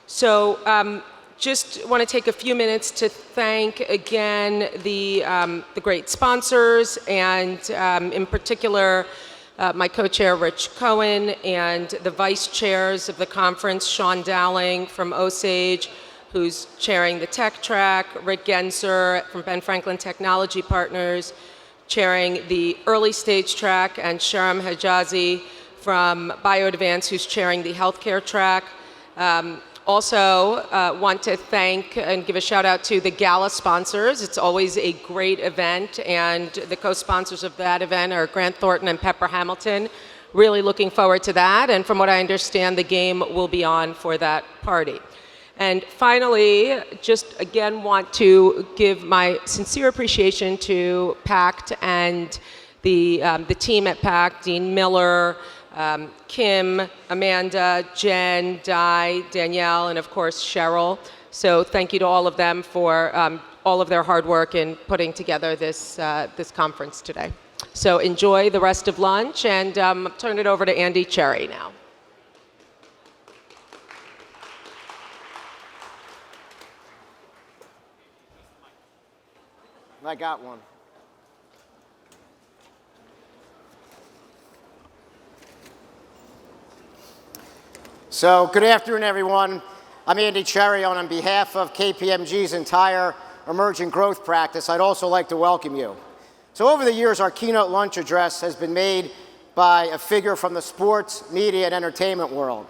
So just want to take a few minutes to thank again the great sponsors, and in particular my co-chair Rich Cohen and the vice chairs of the conference, Sean Dowling from Osage, who's chairing the tech track, Rick Genser from Ben Franklin Technology Partners, chairing the early stage track, and Sharam Hijazi from BioAdvance, who's chairing the healthcare track. Also want to thank and give a shout out to the gala sponsors. It's always a great event, and the co-sponsors of that event are Grant Thornton and Pepper Hamilton. Really looking forward to that, and from what I understand, the game will be on for that party. And finally, just again want to give my sincere appreciation to PACT and the team at PACT, Dean Miller, Kim, Amanda, Jen, Di, Danielle, and of course Cheryl. So thank you to all of them for all of their hard work in putting together this conference today. So enjoy the rest of lunch, and turn it over to Andy Cherry now. I got one. So, good afternoon, everyone. I'm Andy Cherry, and on behalf of KPMG's entire emerging growth practice, I'd also like to welcome you. So, over the years, our keynote lunch address has been made by a figure from the sports, media, and entertainment world.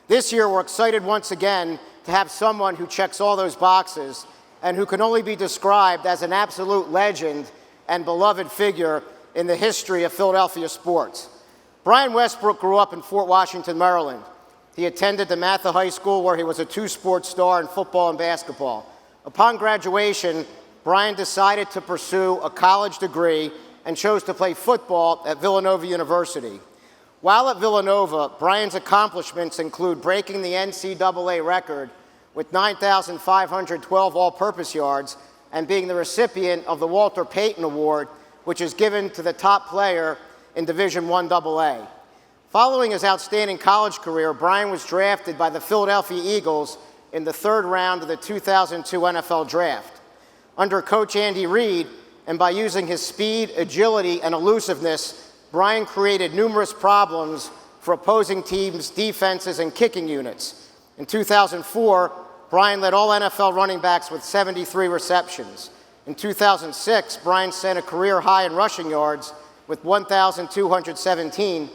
This year, we're excited once again to have someone who checks all those boxes and who can only be described as an absolute legend and beloved figure in the history of Philadelphia sports. Brian Westbrook grew up in Fort Washington, Maryland. He attended DeMatha High School, where he was a two-sport star in football and basketball. Upon graduation, Brian decided to pursue a college degree and chose to play football at Villanova University. While at Villanova, Brian's accomplishments include breaking the NCAA record with 9,512 all-purpose yards and being the recipient of the Walter Payton Award, which is given to the top player in Division I AA. Following his outstanding college career, Brian was drafted by the Philadelphia Eagles in the third round of the 2002 NFL Draft. Under Coach Andy Reid, and by using his speed, agility, and elusiveness, Brian created numerous problems for opposing teams' defenses and kicking units. In 2004, Brian led all NFL running backs with 73 receptions. In 2006, Brian set a career high in rushing yards with 1,217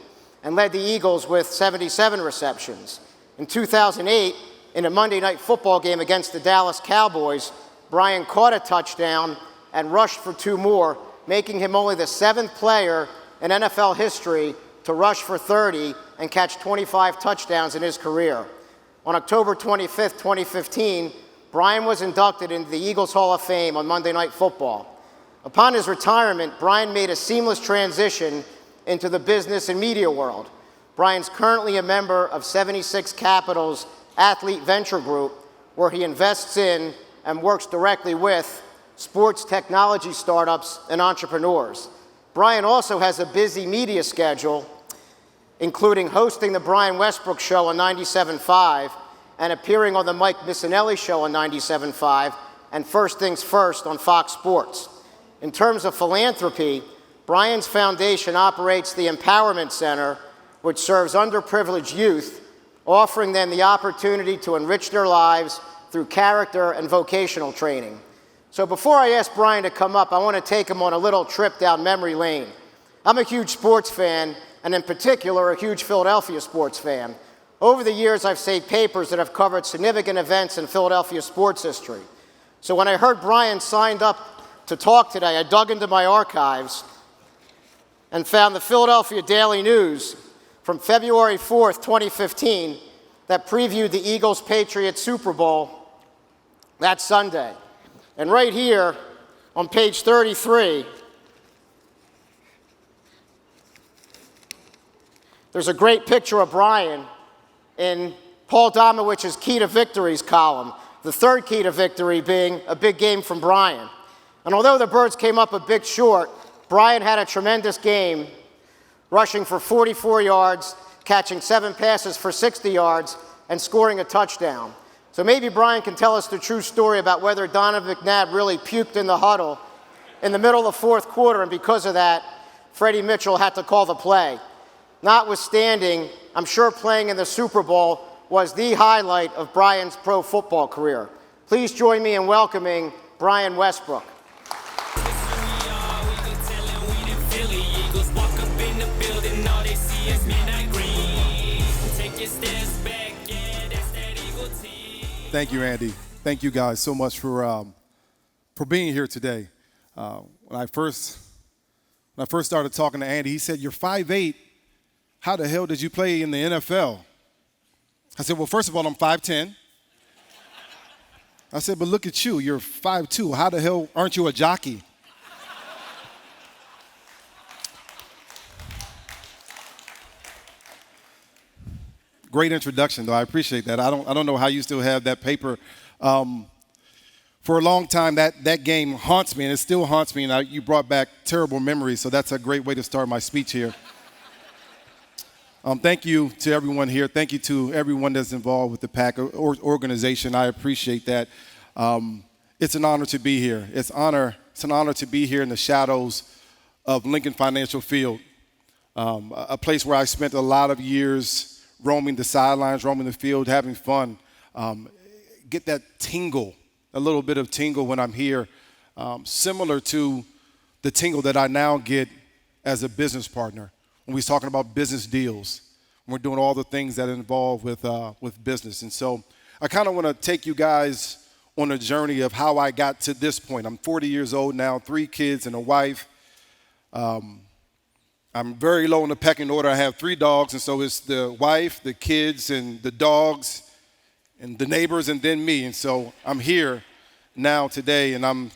and led the Eagles with 77 receptions. In 2008, in a Monday Night Football game against the Dallas Cowboys, Brian caught a touchdown and rushed for 2 more, making him only the 7th player in NFL history to rush for 30 and catch 25 touchdowns in his career. On October 25th, 2015, Brian was inducted into the Eagles Hall of Fame on Monday Night Football. Upon his retirement, Brian made a seamless transition into the business and media world. Brian's currently a member of 76 Capital's Athlete Venture Group, where he invests in and works directly with sports technology startups and entrepreneurs. Brian also has a busy media schedule, including hosting the Brian Westbrook Show on 97.5 and appearing on the Mike Missinelli Show on 97.5 and First Things First on Fox Sports. In terms of philanthropy, Brian's foundation operates the Empowerment Center, which serves underprivileged youth, offering them the opportunity to enrich their lives through character and vocational training. So before I ask Brian to come up, I want to take him on a little trip down memory lane. I'm a huge sports fan, and in particular, a huge Philadelphia sports fan. Over the years, I've saved papers that have covered significant events in Philadelphia sports history. So when I heard Brian signed up to talk today, I dug into my archives and found the Philadelphia Daily News from February 4th, 2015, that previewed the Eagles-Patriots Super Bowl that Sunday. And right here on page 33, there's a great picture of Brian in Paul Domowich's Key to Victories column, the third key to victory being a big game from Brian. And although the Birds came up a bit short, Brian had a tremendous game, rushing for 44 yards, catching 7 passes for 60 yards, and scoring a touchdown. So maybe Brian can tell us the true story about whether Donovan McNabb really puked in the huddle in the middle of the fourth quarter, and because of that, Freddie Mitchell had to call the play. Notwithstanding, I'm sure playing in the Super Bowl was the highlight of Brian's pro football career. Please join me in welcoming Brian Westbrook. Thank you, Andy. Thank you guys so much for being here today. When I first started talking to Andy, he said, "You're 5'8". How the hell did you play in the NFL?" I said, "Well, first of all, I'm 5'10". I said, "But look at you. You're 5'2". How the hell aren't you a jockey?" Great introduction, though. I appreciate that. I don't know how you still have that paper. For a long time, that game haunts me, and it still haunts me, and you brought back terrible memories, so that's a great way to start my speech here. Thank you to everyone here. Thank you to everyone that's involved with the PACT organization. I appreciate that. It's an honor to be here. It's an honor to be here in the shadows of Lincoln Financial Field, a place where I spent a lot of years roaming the sidelines, roaming the field, having fun. Get that tingle, a little bit of tingle when I'm here, similar to the tingle that I now get as a business partner when we're talking about business deals. We're doing all the things that involve with business. And so I kind of want to take you guys on a journey of how I got to this point. I'm 40 years old now, 3 kids and a wife. I'm very low in the pecking order. I have 3 dogs, and so it's the wife, the kids, and the dogs, and the neighbors, and then me. And so I'm here now today, and I'm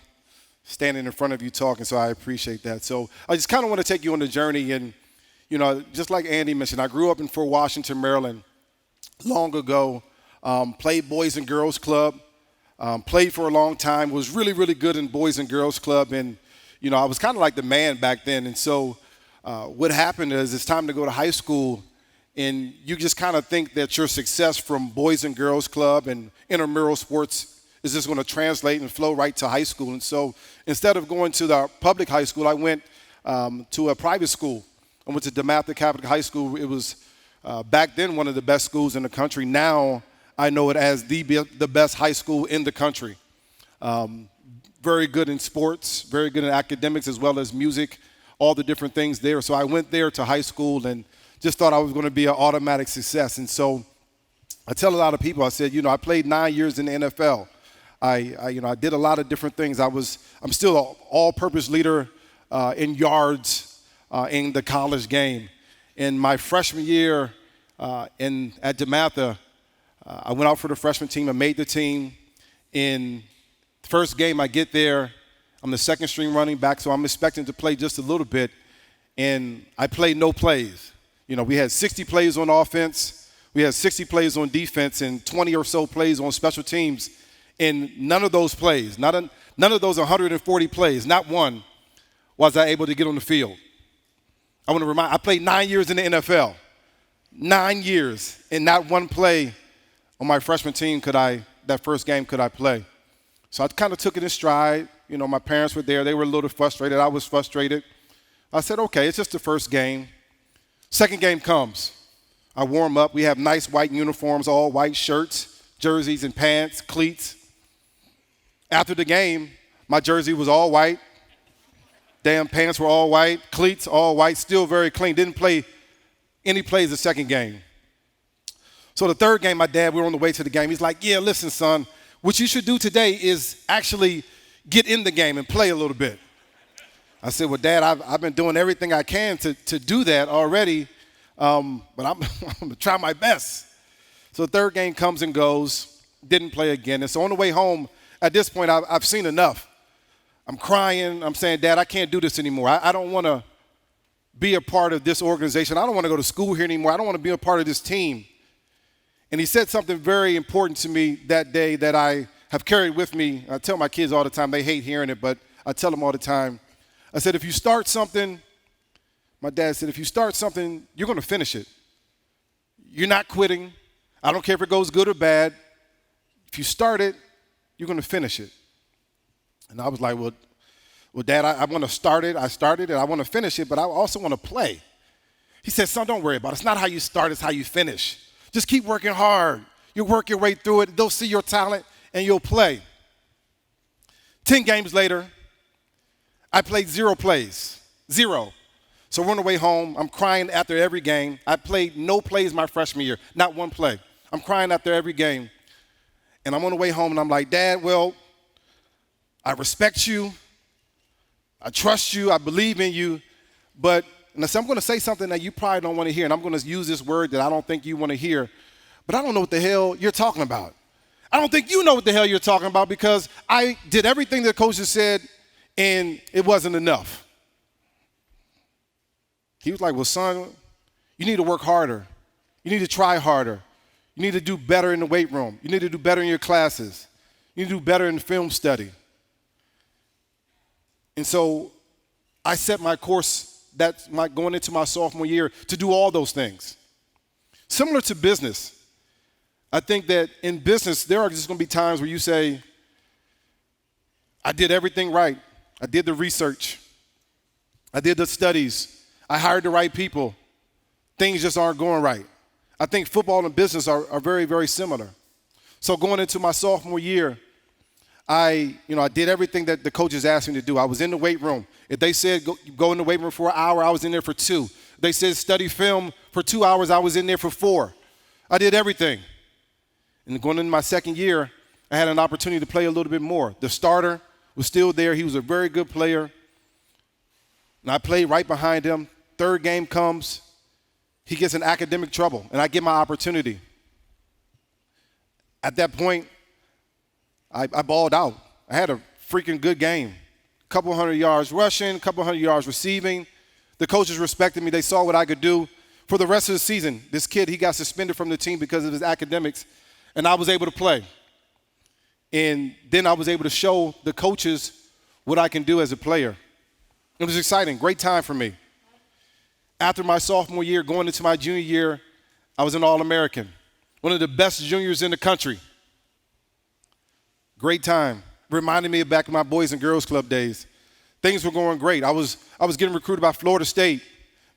standing in front of you talking, so I appreciate that. So I just kind of want to take you on the journey. And, you know, just like Andy mentioned, I grew up in Fort Washington, Maryland, long ago, played Boys and Girls Club, played for a long time, was really, really good in Boys and Girls Club. And, you know, I was kind of like the man back then. And so what happened is it's time to go to high school, and you just kind of think that your success from Boys and Girls Club and intramural sports is just going to translate and flow right to high school. And so instead of going to the public high school, I went to a private school. I went to PACT Capital High School. It was back then one of the best schools in the country. Now I know it as the best high school in the country. Very good in sports, very good in academics as well as music, all the different things there. So I went there to high school and just thought I was going to be an automatic success. And so I tell a lot of people, I said, you know, I played 9 years in the NFL. I did a lot of different things. I'm still an all-purpose leader in yards in the college game. In my freshman year at DeMatha, I went out for the freshman team. I made the team. In the first game I get there, I'm the second string running back, so I'm expecting to play just a little bit, and I played no plays. You know, we had 60 plays on offense, we had 60 plays on defense, and 20 or so plays on special teams. And none of those plays, none of those 140 plays, not one, was I able to get on the field. I want to remind, I played 9 years in the NFL, 9 years, and not one play on my freshman team that first game could I play. So I kind of took it in stride. You know, my parents were there. They were a little frustrated. I was frustrated. I said, okay, it's just the first game. Second game comes. I warm up. We have nice white uniforms, all white shirts, jerseys and pants, cleats. After the game, my jersey was all white. Damn pants were all white. Cleats all white. Still very clean. Didn't play any plays the second game. So the third game, my dad, we were on the way to the game. He's like, yeah, listen, son, what you should do today is actually get in the game and play a little bit. I said, well, Dad, I've been doing everything I can to do that already, but I'm going to try my best. So the third game comes and goes, didn't play again. And so on the way home, at this point, I've seen enough. I'm crying. I'm saying, Dad, I can't do this anymore. I don't want to be a part of this organization. I don't want to go to school here anymore. I don't want to be a part of this team. And he said something very important to me that day that I have carried with me. I tell my kids all the time, they hate hearing it, but I tell them all the time. I said, if you start something, my dad said, if you start something, you're going to finish it. You're not quitting. I don't care if it goes good or bad. If if you start it, you're going to finish it. And I was like, well, Dad, I want to start it. I started it. I want to finish it, but I also want to play. He said, son, don't worry about it. It's not how you start, it's how you finish. Just keep working hard. You'll work your way through it. They'll see your talent, and you'll play. 10 games later, I played 0 plays. 0. So we're on the way home. I'm crying after every game. I played no plays my freshman year, not 1 play. I'm crying after every game. And I'm on the way home, and I'm like, Dad, well, I respect you. I trust you. I believe in you. But and I said, I'm going to say something that you probably don't want to hear, and I'm going to use this word that I don't think you want to hear. But I don't know what the hell you're talking about. I don't think you know what the hell you're talking about because I did everything the coaches said, and it wasn't enough. He was like, well, son, you need to work harder. You need to try harder. You need to do better in the weight room. You need to do better in your classes. You need to do better in film study. And so I set my course going into my sophomore year to do all those things. Similar to business, I think that in business, there are just going to be times where you say, I did everything right. I did the research. I did the studies. I hired the right people. Things just aren't going right. I think football and business are very, very similar. So going into my sophomore year, I did everything that the coaches asked me to do. I was in the weight room. If they said go in the weight room for an hour, I was in there for 2. If they said study film for 2 hours, I was in there for 4. I did everything. And going into my second year, I had an opportunity to play a little bit more. The starter was still there. He was a very good player. And I played right behind him. Third game comes. He gets in academic trouble, and I get my opportunity. At that point, I balled out. I had a freaking good game. A couple hundred yards rushing, a couple hundred yards receiving. The coaches respected me. They saw what I could do. For the rest of the season, this kid, he got suspended from the team because of his academics, and I was able to play. And then I was able to show the coaches what I can do as a player. It was exciting, great time for me. After my sophomore year, going into my junior year, I was an All-American, one of the best juniors in the country. Great time. Reminded me of back in my Boys and Girls Club days. Things were going great. I was getting recruited by Florida State,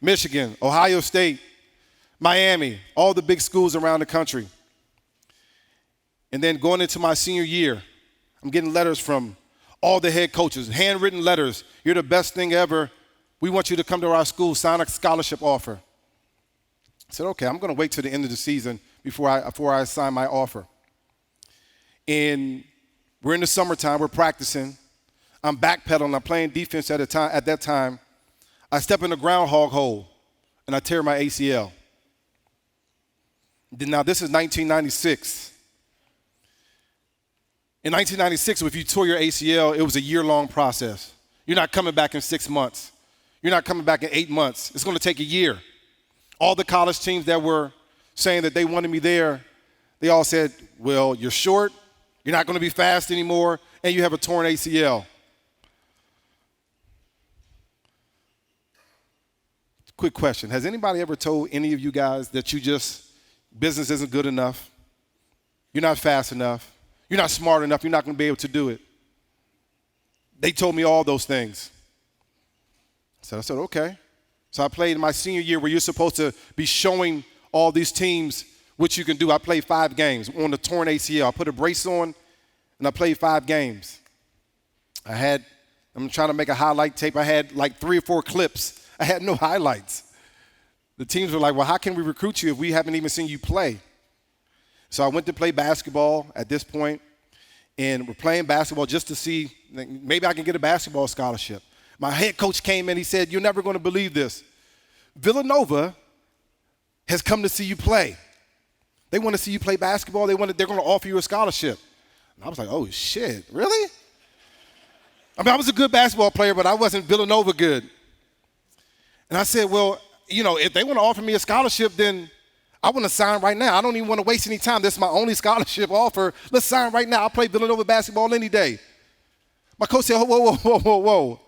Michigan, Ohio State, Miami, all the big schools around the country. And then going into my senior year, I'm getting letters from all the head coaches, handwritten letters. You're the best thing ever. We want you to come to our school, sign a scholarship offer. I said, okay, I'm going to wait till the end of the season before I sign my offer. And we're in the summertime, we're practicing. I'm backpedaling, I'm playing defense at that time. I step in the groundhog hole, and I tear my ACL. Now, this is 1996. In 1996, if you tore your ACL, it was a year-long process. You're not coming back in 6 months. You're not coming back in 8 months. It's going to take a year. All the college teams that were saying that they wanted me there, they all said, well, you're short, you're not going to be fast anymore, and you have a torn ACL. Quick question. Has anybody ever told any of you guys that business isn't good enough? You're not fast enough. You're not smart enough. You're not going to be able to do it. They told me all those things. So I said, okay. So I played in my senior year where you're supposed to be showing all these teams what you can do. I played 5 games on the torn ACL. I put a brace on, and I played 5 games. I'm trying to make a highlight tape. I had like 3 or 4 clips. I had no highlights. The teams were like, well, how can we recruit you if we haven't even seen you play? So I went to play basketball at this point, and we're playing basketball just to see maybe I can get a basketball scholarship. My head coach came in. He said, you're never going to believe this. Villanova has come to see you play. They want to see you play basketball. They're going to offer you a scholarship. And I was like, oh, shit, really? I mean, I was a good basketball player, but I wasn't Villanova good. And I said, well, if they want to offer me a scholarship, then I want to sign right now. I don't even want to waste any time. This is my only scholarship offer. Let's sign right now. I'll play Villanova basketball any day. My coach said, whoa.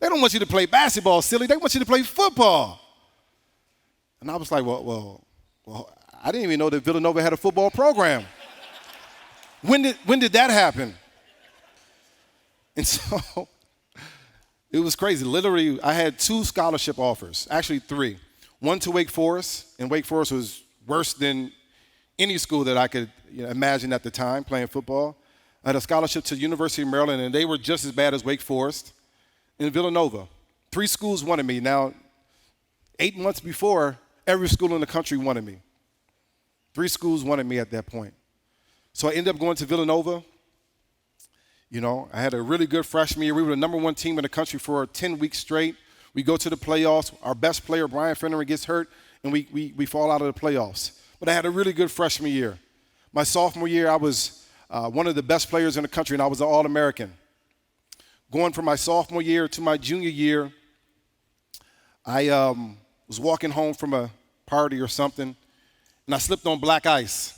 They don't want you to play basketball, silly. They want you to play football. And I was like, well, I didn't even know that Villanova had a football program. When did that happen? And so it was crazy. Literally, I had 2 scholarship offers, actually 3. One to Wake Forest, and Wake Forest was worse than any school that I could imagine at the time playing football. I had a scholarship to the University of Maryland, and they were just as bad as Wake Forest. In Villanova, 3 schools wanted me. Now, 8 months before, every school in the country wanted me. 3 schools wanted me at that point. So I ended up going to Villanova. I had a really good freshman year. We were the number 1 team in the country for 10 weeks straight. We go to the playoffs. Our best player, Brian Fennery, gets hurt, and we fall out of the playoffs. But I had a really good freshman year. My sophomore year, I was one of the best players in the country, and I was an All-American. Going from my sophomore year to my junior year, I was walking home from a party or something, and I slipped on black ice,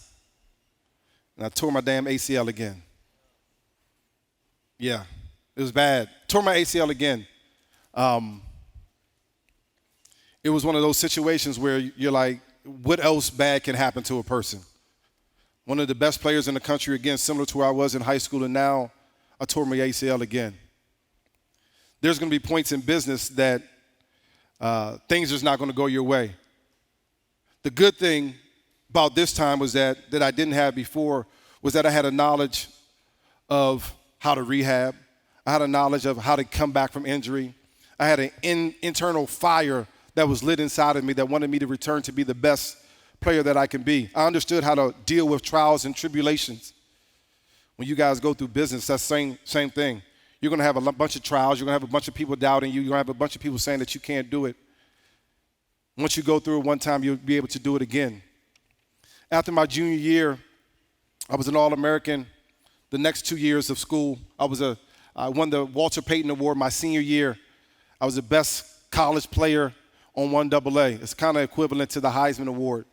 and I tore my damn ACL again. Yeah, it was bad. Tore my ACL again. It was one of those situations where you're like, what else bad can happen to a person? One of the best players in the country, again, similar to where I was in high school, and now I tore my ACL again. There's going to be points in business that things are just not going to go your way. The good thing about this time was that I didn't have before was that I had a knowledge of how to rehab. I had a knowledge of how to come back from injury. I had an internal fire that was lit inside of me that wanted me to return to be the best player that I can be. I understood how to deal with trials and tribulations. When you guys go through business, that's the same thing. You're going to have a bunch of trials. You're going to have a bunch of people doubting you. You're going to have a bunch of people saying that you can't do it. Once you go through it one time, you'll be able to do it again. After my junior year, I was an All-American. The next 2 years of school, I won the Walter Payton Award my senior year. I was the best college player on 1AA. It's kind of equivalent to the Heisman Award.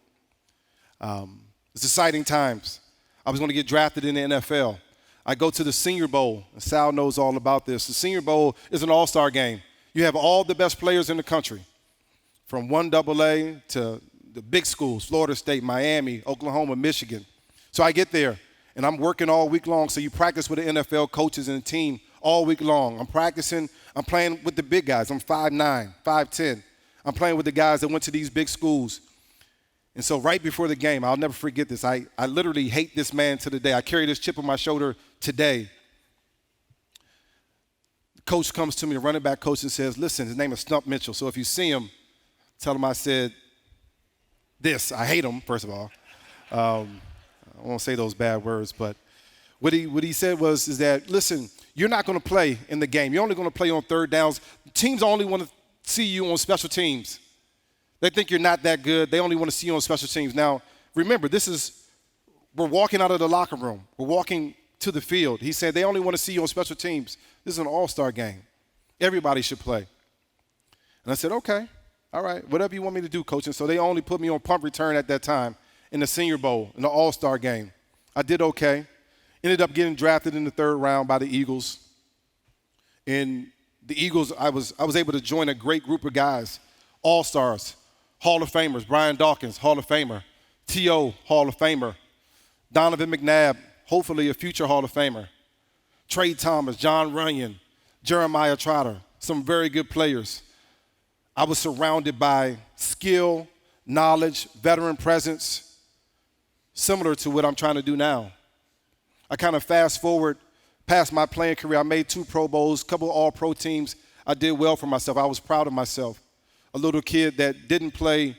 It's exciting times. I was going to get drafted in the NFL. I go to the Senior Bowl, and Sal knows all about this. The Senior Bowl is an all-star game. You have all the best players in the country, from 1AA to the big schools, Florida State, Miami, Oklahoma, Michigan. So I get there, and I'm working all week long. So you practice with the NFL coaches and the team all week long. I'm practicing. I'm playing with the big guys. I'm 5'9", 5'10". I'm playing with the guys that went to these big schools. And so right before the game, I'll never forget this. I literally hate this man to the day. I carry this chip on my shoulder today. The coach comes to me, the running back coach, and says, listen, his name is Stump Mitchell. So if you see him, tell him I said this. I hate him, first of all. I won't say those bad words, but what he said is that, listen, you're not going to play in the game. You're only going to play on third downs. Teams only want to see you on special teams. They think you're not that good. They only want to see you on special teams. Now, remember, we're walking out of the locker room. We're walking to the field. He said they only want to see you on special teams. This is an all-star game. Everybody should play. And I said, okay, all right, whatever you want me to do, coach. And so they only put me on punt return at that time in the Senior Bowl, in the all-star game. I did okay. Ended up getting drafted in the 3rd round by the Eagles. And the Eagles, I was able to join a great group of guys, all-stars, Hall of Famers. Brian Dawkins, Hall of Famer. T.O., Hall of Famer. Donovan McNabb, hopefully a future Hall of Famer. Trey Thomas, John Runyon, Jeremiah Trotter, some very good players. I was surrounded by skill, knowledge, veteran presence, similar to what I'm trying to do now. I kind of fast forward past my playing career. I made 2 Pro Bowls, a couple All-Pro teams. I did well for myself. I was proud of myself. A little kid that didn't play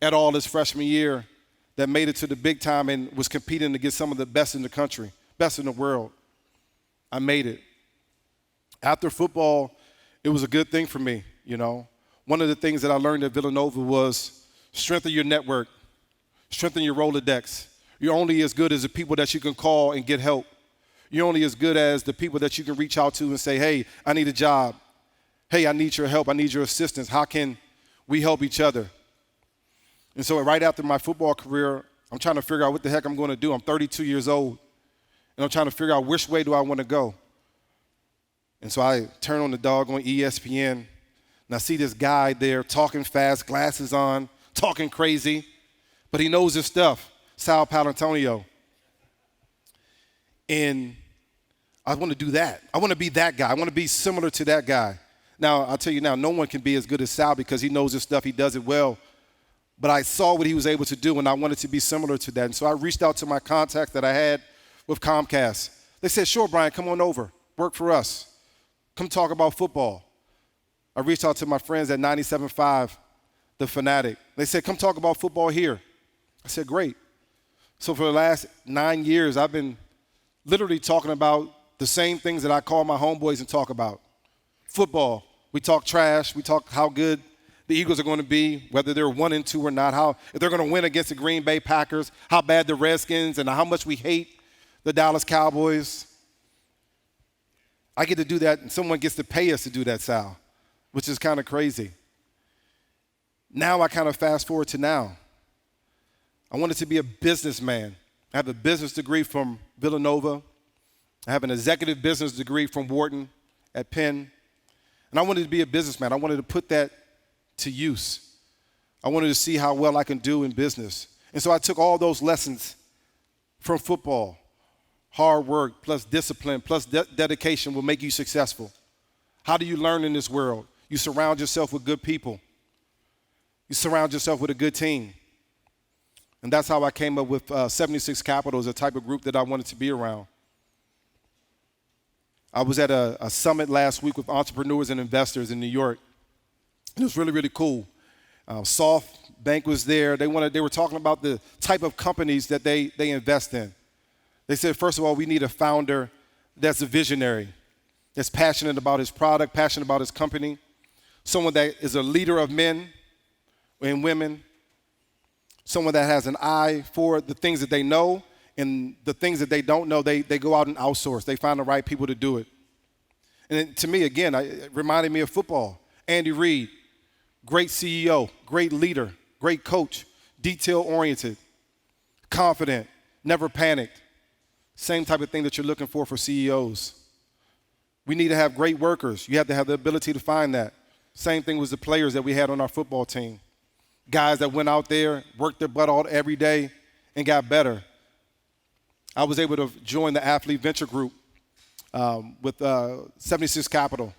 at all his freshman year that made it to the big time and was competing against some of the best in the country, best in the world. I made it. After football, it was a good thing for me, One of the things that I learned at Villanova was strengthen your network, strengthen your Rolodex. You're only as good as the people that you can call and get help. You're only as good as the people that you can reach out to and say, hey, I need a job. Hey, I need your help. I need your assistance. How can we help each other? And so right after my football career, I'm trying to figure out what the heck I'm going to do. I'm 32 years old, and I'm trying to figure out which way do I want to go. And so I turn on the doggone ESPN, and I see this guy there talking fast, glasses on, talking crazy, but he knows his stuff, Sal Palantonio. And I want to do that. I want to be that guy. I want to be similar to that guy. Now, I'll tell you now, no one can be as good as Sal because he knows his stuff. He does it well. But I saw what he was able to do, and I wanted to be similar to that. And so I reached out to my contacts that I had with Comcast. They said, sure, Brian, come on over. Work for us. Come talk about football. I reached out to my friends at 97.5, The Fanatic. They said, come talk about football here. I said, great. So for the last 9 years, I've been literally talking about the same things that I call my homeboys and talk about. Football. We talk trash. We talk how good the Eagles are going to be, whether they're 1-2 or not, if they're going to win against the Green Bay Packers, how bad the Redskins and how much we hate the Dallas Cowboys. I get to do that, and someone gets to pay us to do that, Sal, which is kind of crazy. Now I kind of fast forward to now. I wanted to be a businessman. I have a business degree from Villanova. I have an executive business degree from Wharton at Penn. And I wanted to be a businessman. I wanted to put that to use. I wanted to see how well I can do in business. And so I took all those lessons from football. Hard work plus discipline plus dedication will make you successful. How do you learn in this world? You surround yourself with good people. You surround yourself with a good team. And that's how I came up with 76 Capital as a type of group that I wanted to be around. I was at a summit last week with entrepreneurs and investors in New York. It was really, really cool. SoftBank was there. They were talking about the type of companies that they invest in. They said, first of all, we need a founder that's a visionary, that's passionate about his product, passionate about his company, someone that is a leader of men and women, someone that has an eye for the things that they know, and the things that they don't know, they go out and outsource. They find the right people to do it. And to me, again, it reminded me of football. Andy Reid, great CEO, great leader, great coach, detail-oriented, confident, never panicked. Same type of thing that you're looking for CEOs. We need to have great workers. You have to have the ability to find that. Same thing was the players that we had on our football team. Guys that went out there, worked their butt off every day, and got better. I was able to join the Athlete Venture Group with 76 Capital.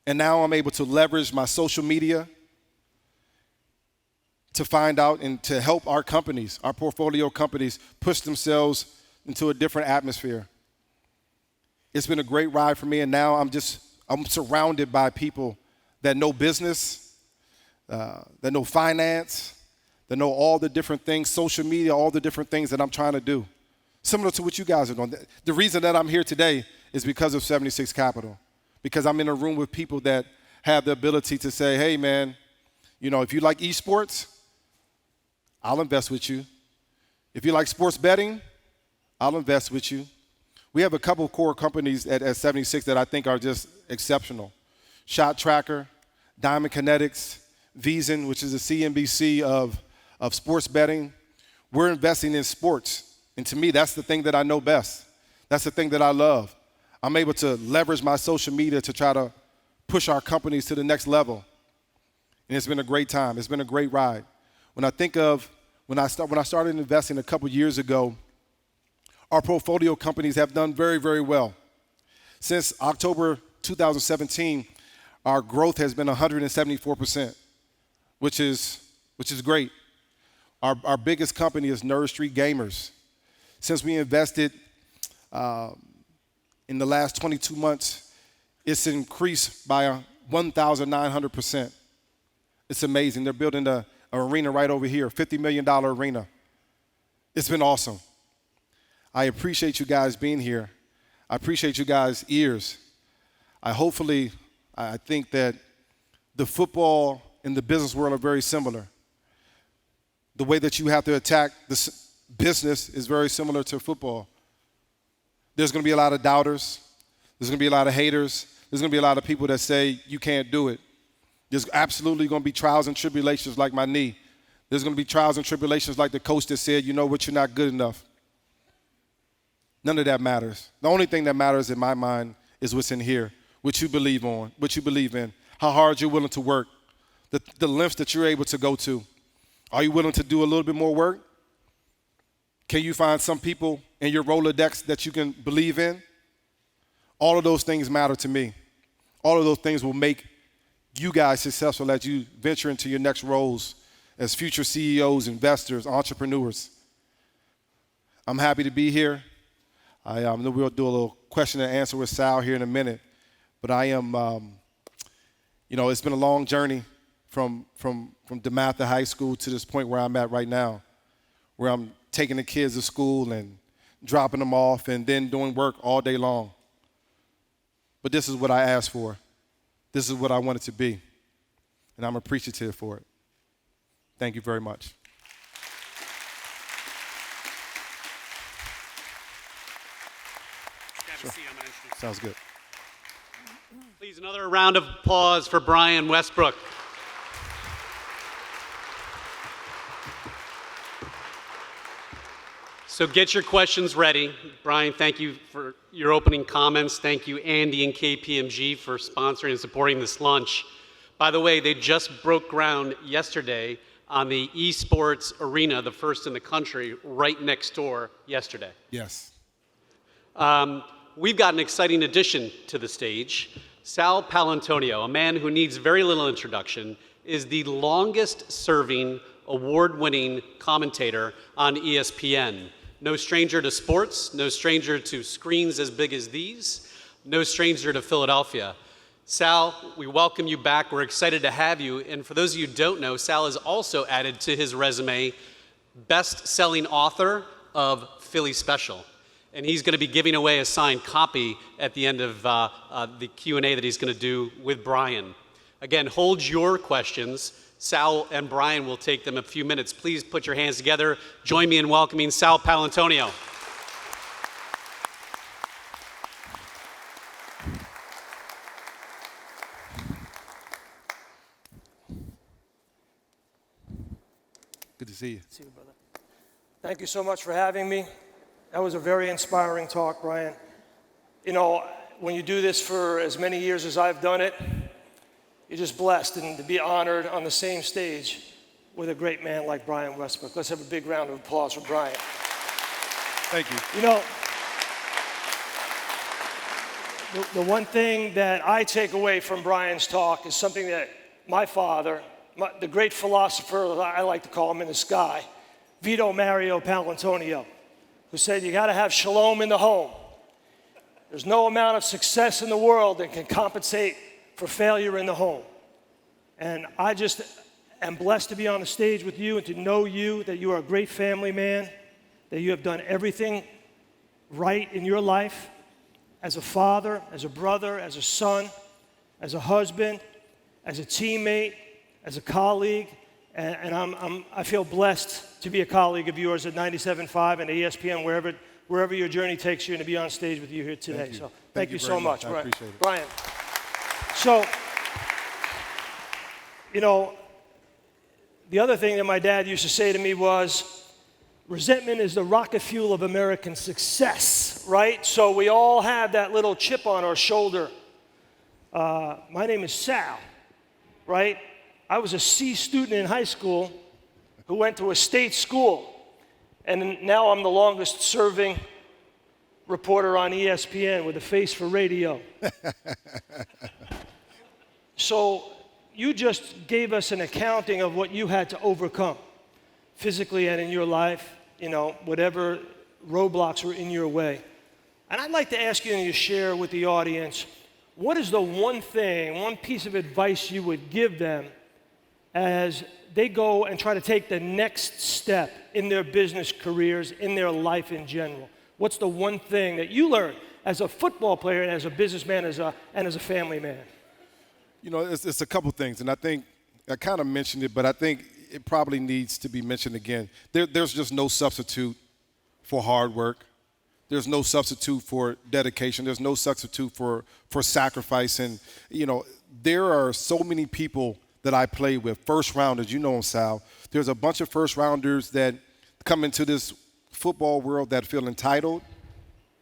And now I'm able to leverage my social media to find out and to help our companies, our portfolio companies, push themselves into a different atmosphere. It's been a great ride for me, and now I'm surrounded by people that know business, that know finance, that know all the different things, social media, all the different things that I'm trying to do. Similar to what you guys are doing. The reason that I'm here today is because of 76 Capital, because I'm in a room with people that have the ability to say, hey, man, if you like esports, I'll invest with you. If you like sports betting, I'll invest with you. We have a couple of core companies at 76 that I think are just exceptional. Shot Tracker, Diamond Kinetics, Veasan, which is a CNBC of sports betting. We're investing in sports. And to me, that's the thing that I know best. That's the thing that I love. I'm able to leverage my social media to try to push our companies to the next level. And it's been a great time. It's been a great ride. When I think of when I started investing a couple years ago, our portfolio companies have done very, very well. Since October 2017, our growth has been 174%, which is great. Our biggest company is Nerd Street Gamers. Since we invested in the last 22 months, it's increased by 1,900%. It's amazing. They're building an arena right over here, $50 million arena. It's been awesome. I appreciate you guys being here. I appreciate you guys' ears. I think that the football and the business world are very similar. The way that you have to attack this business is very similar to football. There's going to be a lot of doubters. There's going to be a lot of haters. There's going to be a lot of people that say you can't do it. There's absolutely going to be trials and tribulations like my knee. There's going to be trials and tribulations like the coach that said, you know what, you're not good enough. None of that matters. The only thing that matters in my mind is what's in here, what you believe in, how hard you're willing to work, the lengths that you're able to go to. Are you willing to do a little bit more work? Can you find some people in your Rolodex that you can believe in, all of those things matter to me. All of those things will make you guys successful as you venture into your next roles as future CEOs, investors, entrepreneurs. I'm happy to be here. I know we'll do a little question and answer with Sal here in a minute, but I am, it's been a long journey from DeMatha High School to this point where I'm at right now, where I'm taking the kids to school and dropping them off and then doing work all day long. But this is what I asked for. This is what I wanted to be, and I'm appreciative for it. Thank you very much. Sure. Sounds good. Please, another round of applause for Brian Westbrook. So get your questions ready. Brian, thank you for your opening comments. Thank you, Andy and KPMG, for sponsoring and supporting this lunch. By the way, they just broke ground yesterday on the esports arena, the first in the country, right next door yesterday. Yes. We've got an exciting addition to the stage. Sal Paolantonio, a man who needs very little introduction, is the longest-serving, award-winning commentator on ESPN. No stranger to sports, no stranger to screens as big as these, no stranger to Philadelphia. Sal, we welcome you back. We're excited to have you. And for those of you who don't know, Sal has also added to his resume best-selling author of Philly Special. And he's going to be giving away a signed copy at the end of the Q&A that he's going to do with Brian. Again, hold your questions. Sal and Brian will take them in a few minutes. Please put your hands together. Join me in welcoming Sal Paolantonio. Good to see you. See you, brother. Thank you so much for having me. That was a very inspiring talk, Brian. You know, when you do this for as many years as I've done it, you're just blessed, and to be honored on the same stage with a great man like Brian Westbrook. Let's have a big round of applause for Brian. Thank you. You know, the one thing that I take away from Brian's talk is something that my father, the great philosopher, I like to call him in the sky, Vito Mario Paolantonio, who said you got to have shalom in the home. There's no amount of success in the world that can compensate for failure in the home. And I just am blessed to be on the stage with you and to know you, that you are a great family man, that you have done everything right in your life as a father, as a brother, as a son, as a husband, as a teammate, as a colleague. And I feel blessed to be a colleague of yours at 97.5 and ESPN, wherever your journey takes you, and to be on stage with you here today. So thank you so much, I appreciate it. Brian. So, you know, the other thing that my dad used to say to me was, resentment is the rocket fuel of American success, right? So we all have that little chip on our shoulder. My name is Sal, right? I was a C student in high school who went to a state school, and now I'm the longest serving reporter on ESPN with a face for radio. So you just gave us an accounting of what you had to overcome physically and in your life, you know, whatever roadblocks were in your way. And I'd like to ask you to share with the audience, what is the one thing, one piece of advice you would give them as they go and try to take the next step in their business careers, in their life in general? What's the one thing that you learned as a football player and as a businessman and as a family man? You know, it's a couple things, and I think I kind of mentioned it, but I think it probably needs to be mentioned again. There's just no substitute for hard work. There's no substitute for dedication. There's no substitute for sacrifice. And, you know, there are so many people that I play with, first rounders, you know them, Sal. There's a bunch of first rounders that come into this football world that feel entitled.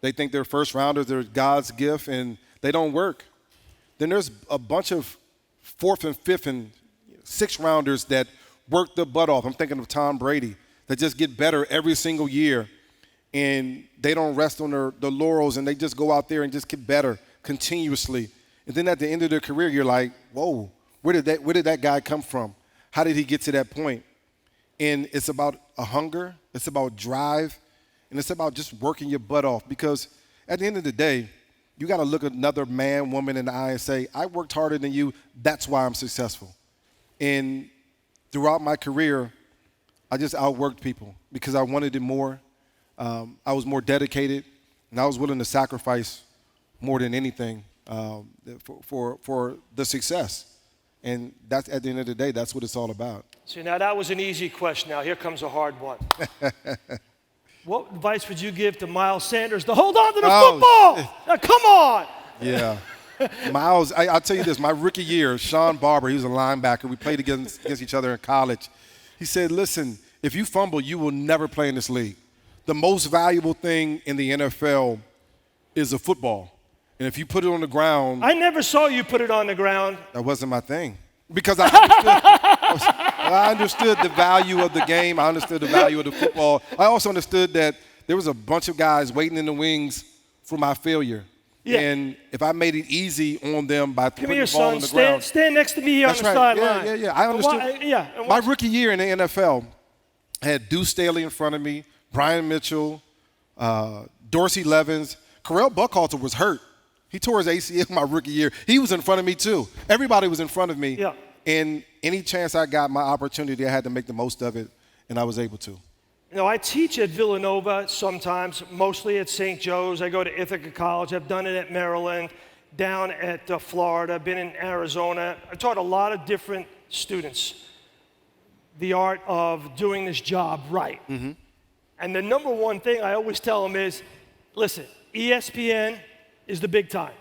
They think they're first rounders, they're God's gift, and they don't work. Then there's a bunch of fourth and fifth and sixth rounders that work their butt off. I'm thinking of Tom Brady, that just get better every single year. and they don't rest on their laurels, and they just go out there and just get better continuously. And then at the end of their career, you're like, whoa, where did that guy come from? How did he get to that point? And it's about a hunger, it's about drive, and it's about just working your butt off, because at the end of the day, you got to look another man, woman in the eye and say, I worked harder than you, that's why I'm successful. And throughout my career, I just outworked people because I wanted it more. I was more dedicated, and I was willing to sacrifice more than anything for the success. And that's, at the end of the day, that's what it's all about. See, now that was an easy question. Now here comes a hard one. What advice would you give to Miles Sanders to hold on to the football? Now, come on. Yeah. Miles, I'll tell you this. My rookie year, Sean Barber, he was a linebacker. We played against each other in college. He said, listen, if you fumble, you will never play in this league. The most valuable thing in the NFL is a football. And if you put it on the ground. I never saw you put it on the ground. That wasn't my thing. Because I understood the value of the game. I understood the value of the football. I also understood that there was a bunch of guys waiting in the wings for my failure. Yeah. And if I made it easy on them by putting the ball on the ground. Stand next to me here on the sideline. Yeah. I understood. My rookie year in the NFL, I had Deuce Staley in front of me, Brian Mitchell, Dorsey Levens. Carell Buckhalter was hurt. He tore his ACL my rookie year. He was in front of me, too. Everybody was in front of me. Yeah. And any chance I got, my opportunity, I had to make the most of it, and I was able to. You know, I teach at Villanova sometimes, mostly at St. Joe's. I go to Ithaca College. I've done it at Maryland, down at Florida, been in Arizona. I taught a lot of different students the art of doing this job right. Mm-hmm. And the number one thing I always tell them is, listen, ESPN is the big time.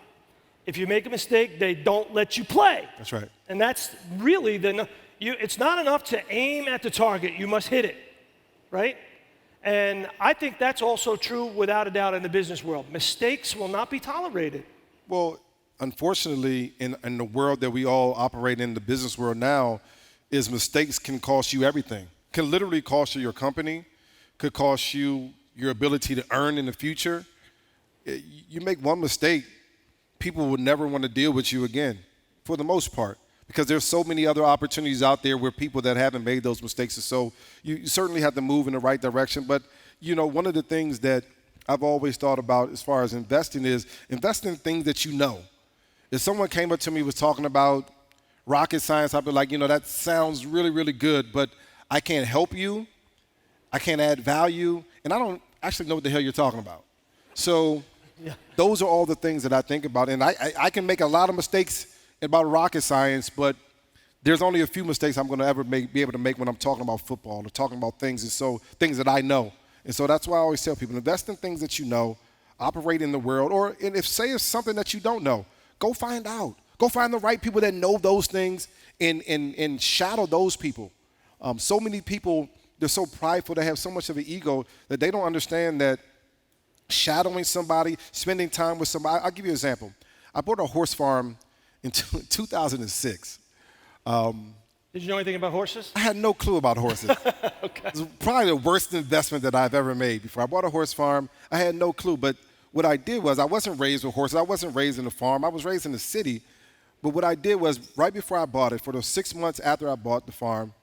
If you make a mistake, they don't let you play. That's right. And that's really it's not enough to aim at the target. You must hit it, right? And I think that's also true without a doubt in the business world. Mistakes will not be tolerated. Well, unfortunately, in the world that we all operate in, the business world now, is mistakes can cost you everything. Can literally cost you your company, could cost you your ability to earn in the future. You make one mistake, people will never want to deal with you again, for the most part, because there's so many other opportunities out there where people that haven't made those mistakes. So you certainly have to move in the right direction. But, you know, one of the things that I've always thought about as far as investing is invest in things that you know. If someone came up to me and was talking about rocket science, I'd be like, you know, that sounds really, really good, but I can't help you, I can't add value, and I don't actually know what the hell you're talking about. So those are all the things that I think about. And I can make a lot of mistakes about rocket science, but there's only a few mistakes I'm going to ever be able to make when I'm talking about football or talking about things, and so things that I know. And so that's why I always tell people, invest in things that you know, operate in the world, and if it's something that you don't know, go find out. Go find the right people that know those things and shadow those people. So many people, they're so prideful, they have so much of an ego that they don't understand that shadowing somebody, spending time with somebody. I'll give you an example. I bought a horse farm in 2006. Did you know anything about horses? I had no clue about horses. Okay. It was probably the worst investment that I've ever made before. I bought a horse farm. I had no clue. But what I did was I wasn't raised with horses. I wasn't raised in a farm. I was raised in the city. But what I did was right before I bought it, for those 6 months after I bought the farm,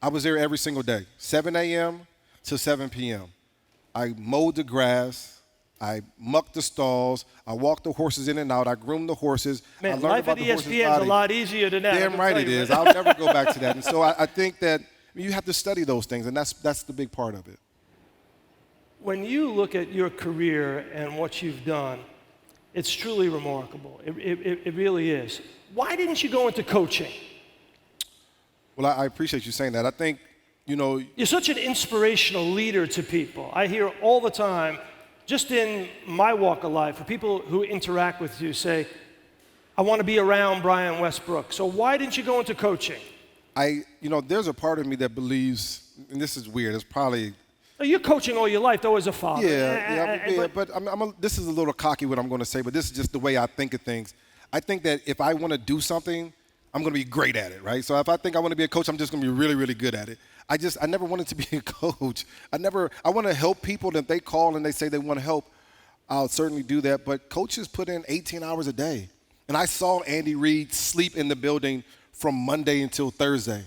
I was there every single day, 7 a.m. to 7 p.m. I mowed the grass. I mucked the stalls. I walked the horses in and out. I groomed the horses. Man, I learned life about at the horse's ESPN is body. a lot easier than that. Damn right it is. I'll never go back to that. And so I think that you have to study those things, and that's the big part of it. When you look at your career and what you've done, it's truly remarkable. It really is. Why didn't you go into coaching? Well, I appreciate you saying that. I think, you know. You're such an inspirational leader to people. I hear all the time, just in my walk of life, for people who interact with you say, I want to be around Brian Westbrook. So why didn't you go into coaching? There's a part of me that believes, and this is weird, it's probably. You're coaching all your life, though, as a father. But this is a little cocky what I'm going to say, but this is just the way I think of things. I think that if I want to do something, I'm going to be great at it, right? So if I think I want to be a coach, I'm just going to be really, really good at it. I never wanted to be a coach. I want to help people, and if they call and they say they want to help, I'll certainly do that. But coaches put in 18 hours a day. And I saw Andy Reid sleep in the building from Monday until Thursday.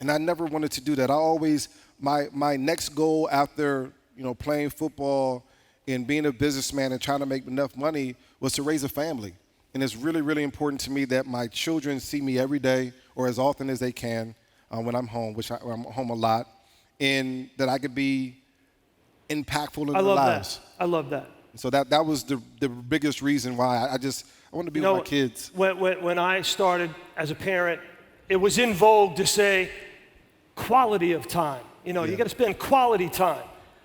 And I never wanted to do that. I always, my next goal after, playing football and being a businessman and trying to make enough money was to raise a family. And it's really, really important to me that my children see me every day or as often as they can when I'm home, which I'm home a lot, and that I could be impactful in their lives. I love that. So that was the biggest reason why I want to be with my kids. When I started as a parent, it was in vogue to say quality of time. You got to spend quality time.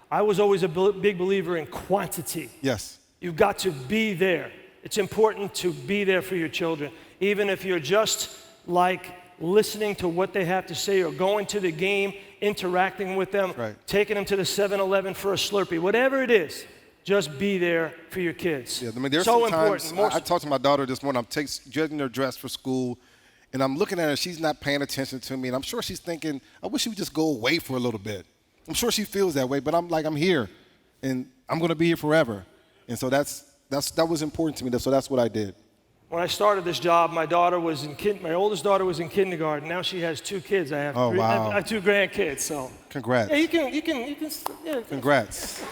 I was always a big believer in quantity. Yes. You've got to be there. It's important to be there for your children, even if you're just like listening to what they have to say or going to the game, interacting with them, right. Taking them to the 7-Eleven for a Slurpee, whatever it is. Just be there for your kids. Yeah, I mean, there's so sometimes important. I talked to my daughter this morning. I'm getting her dressed for school, and I'm looking at her. She's not paying attention to me, and I'm sure she's thinking, I wish she would just go away for a little bit. I'm sure she feels that way, but I'm here, and I'm going to be here forever. And so that was important to me. So that's what I did. When I started this job, my oldest daughter was in kindergarten. Now she has 2 kids. I have wow. I have 2 grandkids. So congrats. Yeah, you can. Yeah. Congrats.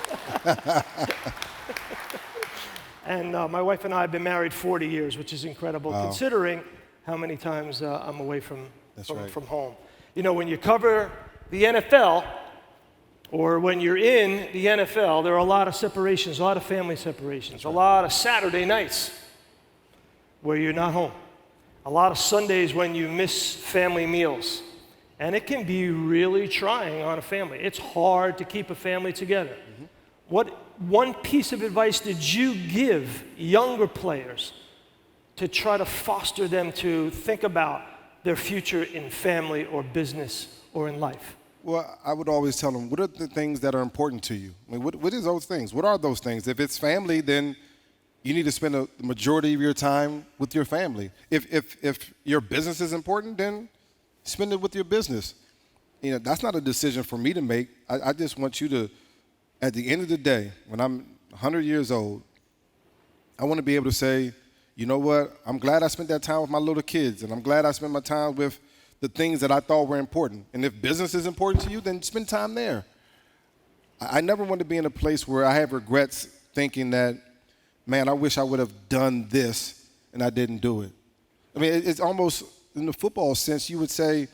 And my wife and I have been married 40 years, which is incredible, considering how many times I'm away from home. When you cover the NFL, or when you're in the NFL, there are a lot of separations, a lot of family separations, a lot of Saturday nights where you're not home, a lot of Sundays when you miss family meals. And it can be really trying on a family. It's hard to keep a family together. Mm-hmm. What one piece of advice did you give younger players to try to foster them to think about their future in family or business or in life? Well, I would always tell them, what are the things that are important to you? I mean, what is those things? What are those things? If it's family, then you need to spend the majority of your time with your family. If your business is important, then spend it with your business. That's not a decision for me to make. I just want you to, at the end of the day, when I'm 100 years old, I want to be able to say, you know what, I'm glad I spent that time with my little kids, and I'm glad I spent my time with the things that I thought were important. And if business is important to you, then spend time there. I never want to be in a place where I have regrets thinking that, man, I wish I would have done this and I didn't do it. I mean, it's almost, in the football sense, you would say,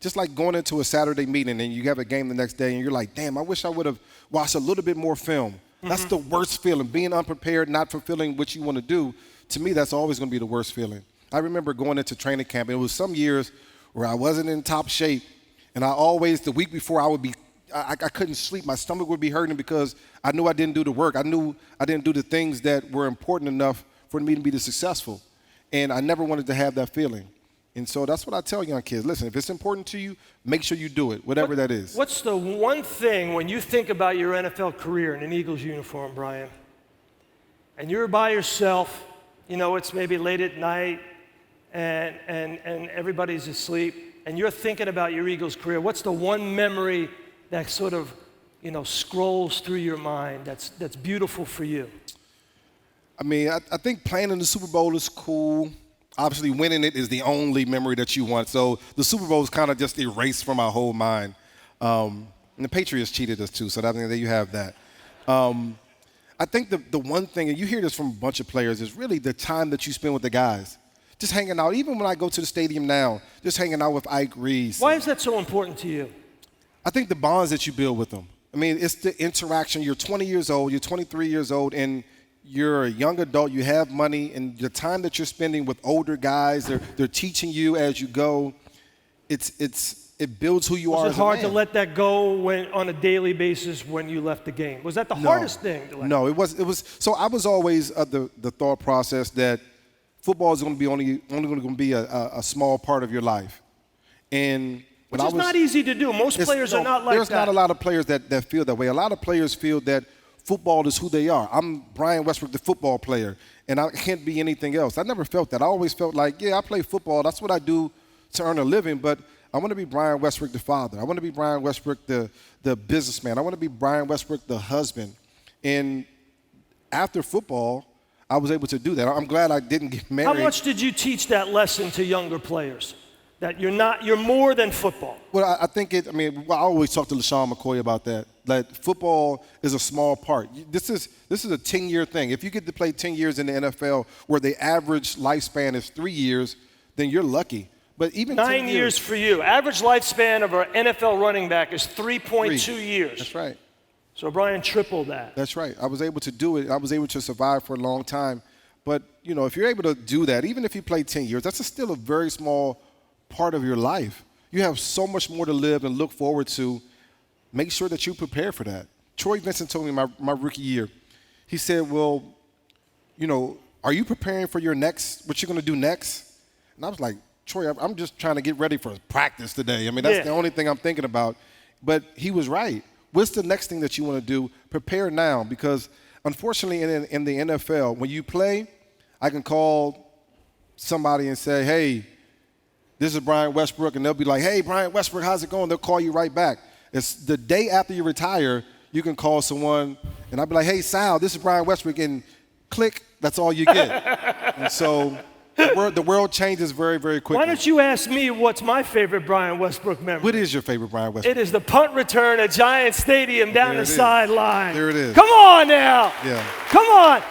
just like going into a Saturday meeting and you have a game the next day and you're like, damn, I wish I would have watched a little bit more film. Mm-hmm. That's the worst feeling, being unprepared, not fulfilling what you want to do. To me, that's always going to be the worst feeling. I remember going into training camp, and it was some years where I wasn't in top shape, and I always, the week before, I couldn't sleep. My stomach would be hurting because I knew I didn't do the work. I knew I didn't do the things that were important enough for me to be successful. And I never wanted to have that feeling. And so that's what I tell young kids. Listen, if it's important to you, make sure you do it, whatever that is. What's the one thing when you think about your NFL career in an Eagles uniform, Brian, and you're by yourself, it's maybe late at night, and everybody's asleep, and you're thinking about your Eagles career, what's the one memory that sort of, scrolls through your mind that's beautiful for you? I mean, I think playing in the Super Bowl is cool. Obviously, winning it is the only memory that you want. So the Super Bowl is kind of just erased from my whole mind. And the Patriots cheated us too, so I think that you have that. I think the one thing, and you hear this from a bunch of players, is really the time that you spend with the guys. Just hanging out. Even when I go to the stadium now, just hanging out with Ike Reese. Why is that so important to you? I think the bonds that you build with them. I mean, it's the interaction. You're 20 years old, you're 23 years old, and you're a young adult, you have money, and the time that you're spending with older guys, they're teaching you as you go. It builds who you are as a man. Was it hard to let that go on a daily basis when you left the game? Was that the hardest thing to let No, it was. So I was always of the thought process that football is going to be only going to be a small part of your life. And which is not easy to do. Most players are not like that. There's not a lot of players that feel that way. A lot of players feel that football is who they are. I'm Brian Westbrook, the football player, and I can't be anything else. I never felt that. I always felt like, yeah, I play football. That's what I do to earn a living, but I want to be Brian Westbrook, the father. I want to be Brian Westbrook, the businessman. I want to be Brian Westbrook, the husband. And after football, I was able to do that. I'm glad I didn't get married. How much did you teach that lesson to younger players? That you're more than football. Well, I think I always talk to LaShawn McCoy about that. That football is a small part. This is a 10-year thing. If you get to play 10 years in the NFL where the average lifespan is 3 years, then you're lucky. But even 9 years for you. Average lifespan of an NFL running back is 3.2 years. That's right. So Brian tripled that. That's right. I was able to do it. I was able to survive for a long time. But, if you're able to do that, even if you play 10 years, that's still a very small part of your life. You have so much more to live and look forward to. Make sure that you prepare for that. Troy Vincent told me my rookie year, he said, well, are you preparing for what you're going to do next? And I was like, Troy, I'm just trying to get ready for practice today. That's the only thing I'm thinking about. But he was right. What's the next thing that you want to do? Prepare now, because unfortunately in the NFL, when you play, I can call somebody and say, hey, this is Brian Westbrook, and they'll be like, hey, Brian Westbrook, how's it going? They'll call you right back. It's the day after you retire, you can call someone, and I'll be like, hey, Sal, this is Brian Westbrook, and click, that's all you get. And so the world changes very, very quickly. Why don't you ask me what's my favorite Brian Westbrook memory? What is your favorite Brian Westbrook? It is the punt return at Giant Stadium down the sideline. There it is. Come on now. Yeah. Come on.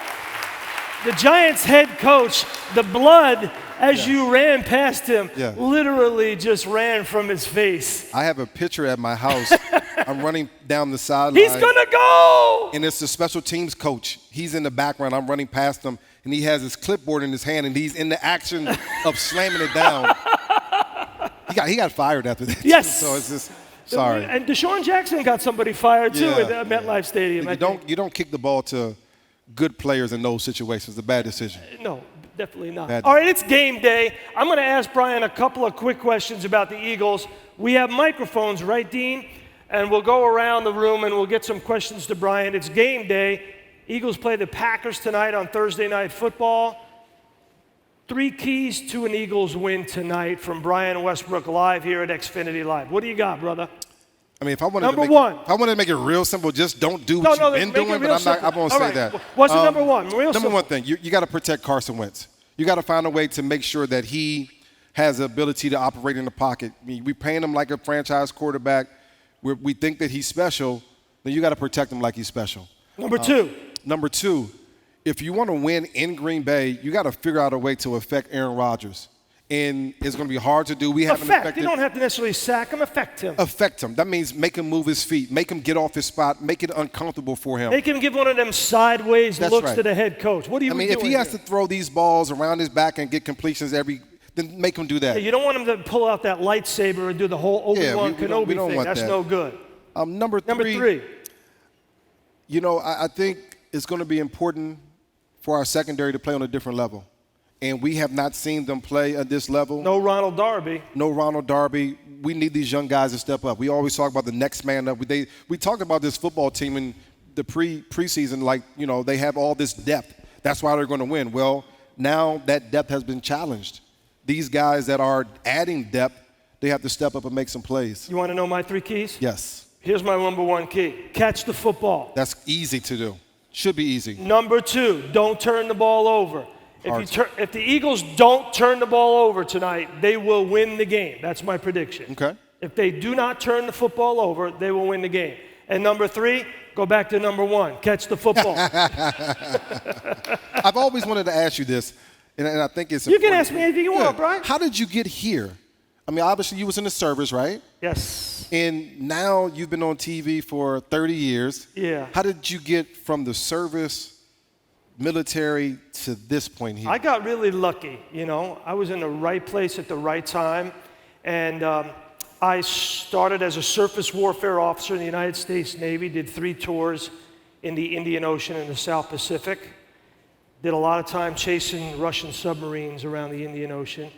The Giants head coach, the blood as you ran past him, literally just ran from his face. I have a picture at my house. I'm running down the sideline. He's going to go! And it's the special teams coach. He's in the background. I'm running past him, and he has his clipboard in his hand, and he's in the action of slamming it down. He got fired after that. Yes. So it's just, sorry. And Deshaun Jackson got somebody fired, too, at MetLife Stadium. You don't kick the ball to good players in those situations. It's a bad decision. No, definitely not. All right, it's game day. I'm going to ask Brian a couple of quick questions about the Eagles. We have microphones, right, Dean? And we'll go around the room and we'll get some questions to Brian. It's game day. Eagles play the Packers tonight on Thursday Night Football. 3 keys to an Eagles win tonight from Brian Westbrook live here at Xfinity Live. What do you got, brother? If I wanted to make it real simple, just don't do what you've been doing, but I won't say that. What's the number one? Number one thing, you got to protect Carson Wentz. You got to find a way to make sure that he has the ability to operate in the pocket. We're paying him like a franchise quarterback. We think that he's special, then you got to protect him like he's special. Number two. Number two, if you want to win in Green Bay, you got to figure out a way to affect Aaron Rodgers. And it's going to be hard to do. We haven't affected. You don't have to necessarily sack him. Affect him. Affect him. That means make him move his feet, make him get off his spot, make it uncomfortable for him. Make him give one of them sideways looks to the head coach. What do you mean? If he has to throw these balls around his back and get completions then make him do that. Yeah, you don't want him to pull out that lightsaber and do the whole Obi-Wan Kenobi thing. That's no good. Number three. I think it's going to be important for our secondary to play on a different level. And we have not seen them play at this level. No Ronald Darby. We need these young guys to step up. We always talk about the next man up. We talked about this football team in the preseason like, they have all this depth. That's why they're going to win. Well, now that depth has been challenged. These guys that are adding depth, they have to step up and make some plays. You want to know my 3 keys? Yes. Here's my number 1 key. Catch the football. That's easy to do. Should be easy. Number 2, don't turn the ball over. If the Eagles don't turn the ball over tonight, they will win the game. That's my prediction. Okay. If they do not turn the football over, they will win the game. And number 3, go back to number 1, catch the football. I've always wanted to ask you this, and I think it's important. You can ask me anything you want, Brian. How did you get here? Obviously you was in the service, right? Yes. And now you've been on TV for 30 years. Yeah. How did you get from the service, military, to this point here? I got really lucky, I was in the right place at the right time. And I started as a surface warfare officer in the United States Navy, did 3 tours in the Indian Ocean and the South Pacific. Did a lot of time chasing Russian submarines around the Indian Ocean.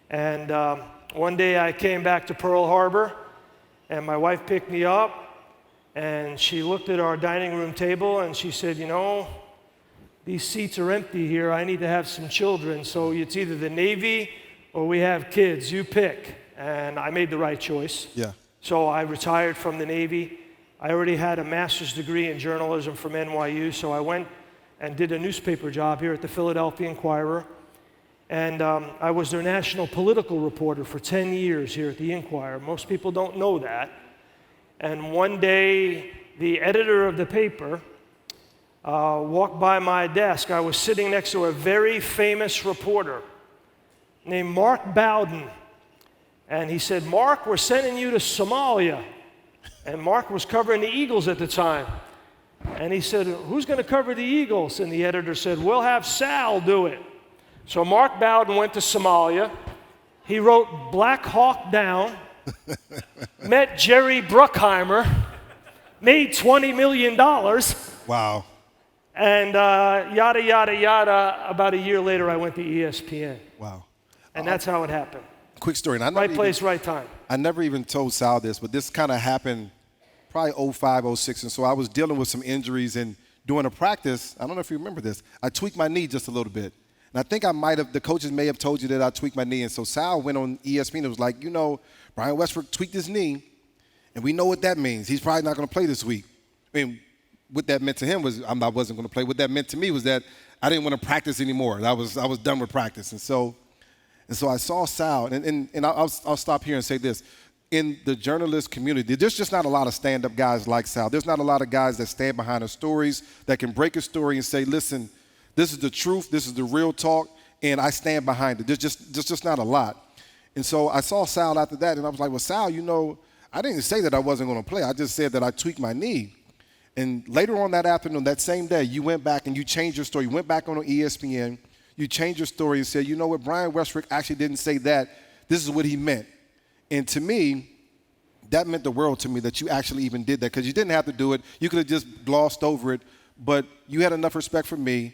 And one day I came back to Pearl Harbor, and my wife picked me up, and she looked at our dining room table, and she said, these seats are empty here. I need to have some children, so it's either the Navy or we have kids. You pick. and I made the right choice. Yeah. So I retired from the Navy. I already had a master's degree in journalism from NYU, so I went and did a newspaper job here at the Philadelphia Inquirer. And I was their national political reporter for 10 years here at the Inquirer. Most people don't know that. And one day, the editor of the paper walked by my desk. I was sitting next to a very famous reporter named Mark Bowden. And he said, "Mark, we're sending you to Somalia." And Mark was covering the Eagles at the time. And he said, "Who's going to cover the Eagles?" And the editor said, "We'll have Sal do it." So Mark Bowden went to Somalia. He wrote Black Hawk Down, met Jerry Bruckheimer, made $20 million, Wow. and yada, yada, yada. About a year later, I went to ESPN. Wow. And that's how it happened. Quick story. And I Right place, right time. I never even told Sal this, but this kind of happened probably 05, 06. And so I was dealing with some injuries, and during a practice, I don't know if you remember this, I tweaked my knee just a little bit. And I think the coaches may have told you that I tweaked my knee. And so Sal went on ESPN and was like, Brian Westbrook tweaked his knee, and we know what that means. He's probably not going to play this week. I mean, what that meant to him was I wasn't going to play. What that meant to me was that I didn't want to practice anymore. I was done with practice. And so I saw Sal, and I'll stop here and say this. In the journalist community, there's just not a lot of stand-up guys like Sal. There's not a lot of guys that stand behind their stories, that can break a story and say, listen, this is the truth, this is the real talk, and I stand behind it. There's just not a lot. And so I saw Sal after that, and I was like, well, Sal, I didn't say that I wasn't going to play. I just said that I tweaked my knee. And later on that afternoon, that same day, you went back and you changed your story. You went back on ESPN, you changed your story and said, you know what, Brian Westbrook actually didn't say that. This is what he meant. And to me, that meant the world to me that you actually even did that, because you didn't have to do it. You could have just glossed over it, but you had enough respect for me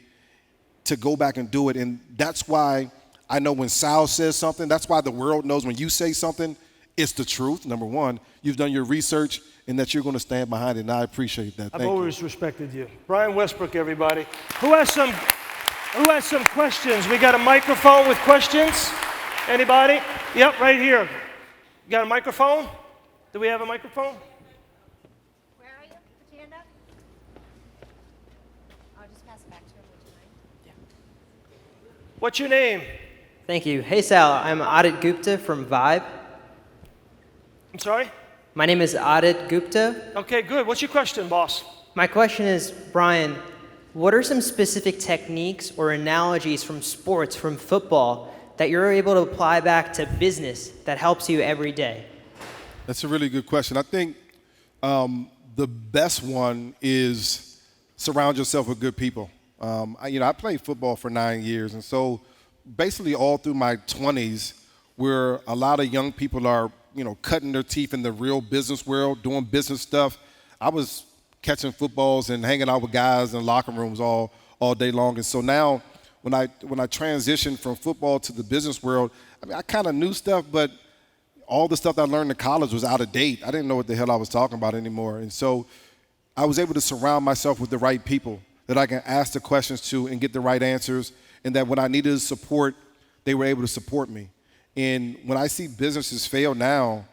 to go back and do it. And that's why I know when Sal says something, that's why the world knows when you say something, it's the truth, number one. You've done your research and that you're going to stand behind it, and I appreciate that. I've always respected you. Brian Westbrook, everybody. Who has some questions? We got a microphone with questions. Anybody? Yep, right here. You got a microphone? Do we have a microphone? Where are you? Put your hand up. I'll just pass it back to him. Would you mind? What's your name? Thank you. Hey, Sal. I'm Adit Gupta from Vibe. I'm sorry? My name is Adit Gupta. Okay, good. What's your question, boss? My question is, Brian, what are some specific techniques or analogies from sports, from football, that you're able to apply back to business that helps you every day? That's a really good question. I think the best one is surround yourself with good people. I played football for 9 years, and so basically all through my 20s, where a lot of young people are, cutting their teeth in the real business world, doing business stuff, I was catching footballs and hanging out with guys in locker rooms all day long. And so now, when I transitioned from football to the business world, I kind of knew stuff, but all the stuff that I learned in college was out of date. I didn't know what the hell I was talking about anymore. And so I was able to surround myself with the right people that I can ask the questions to and get the right answers, and that when I needed support, they were able to support me. And when I see businesses fail now,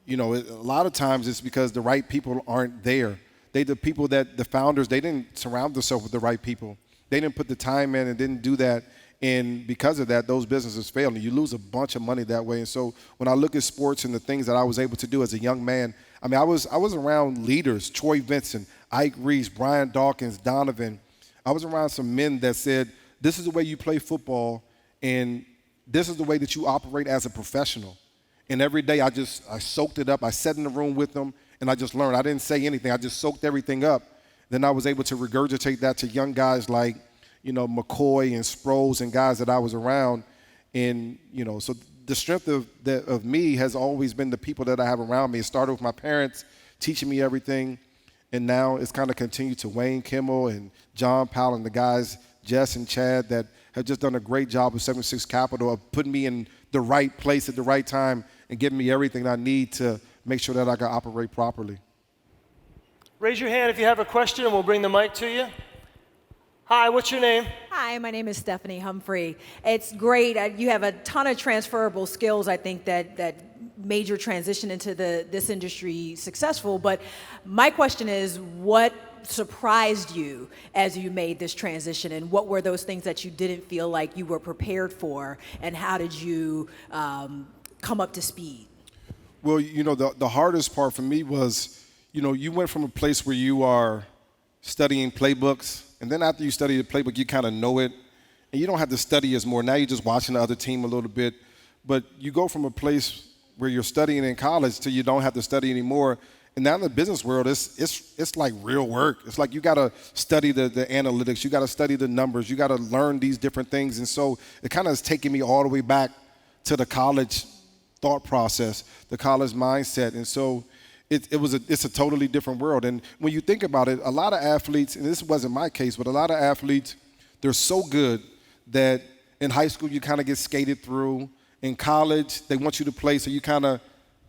a lot of times it's because the right people aren't there. The people that the founders, they didn't surround themselves with the right people. They didn't put the time in and didn't do that. And because of that, those businesses fail, and you lose a bunch of money that way. And so when I look at sports and the things that I was able to do as a young man, I was around leaders, Troy Vincent, Ike Reese, Brian Dawkins, Donovan. I was around some men that said, this is the way you play football, and this is the way that you operate as a professional. And every day I soaked it up. I sat in the room with them, and I just learned. I didn't say anything. I just soaked everything up. Then I was able to regurgitate that to young guys like, McCoy and Sproles and guys that I was around. And, so the strength of me has always been the people that I have around me. It started with my parents teaching me everything, and now it's kind of continued to Wayne Kimmel and John Powell and the guys, Jess and Chad, that have just done a great job with 76 Capital of putting me in the right place at the right time and giving me everything I need to make sure that I can operate properly. Raise your hand if you have a question, and we'll bring the mic to you. Hi, what's your name? Hi, my name is Stephanie Humphrey. It's great. You have a ton of transferable skills, I think, that made your transition into this industry successful. But my question is, what surprised you as you made this transition, and what were those things that you didn't feel like you were prepared for, and how did you come up to speed? Well, the hardest part for me was, you went from a place where you are studying playbooks, and then after you study the playbook, you kind of know it, and you don't have to study as more. Now you're just watching the other team a little bit, but you go from a place where you're studying in college till you don't have to study anymore. And now in the business world, it's like real work. It's like you got to study the analytics. You got to study the numbers. You got to learn these different things. And so it kind of is taking me all the way back to the college thought process, the college mindset. And so it's a totally different world. And when you think about it, a lot of athletes, and this wasn't my case, but a lot of athletes, they're so good that in high school you kind of get skated through. In college, they want you to play, so you kind of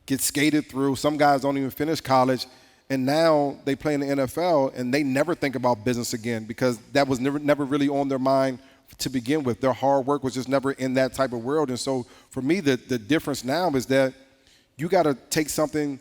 get skated through. Some guys don't even finish college, and now they play in the NFL, and they never think about business again because that was never really on their mind to begin with. Their hard work was just never in that type of world. And so for me, the difference now is that you got to take something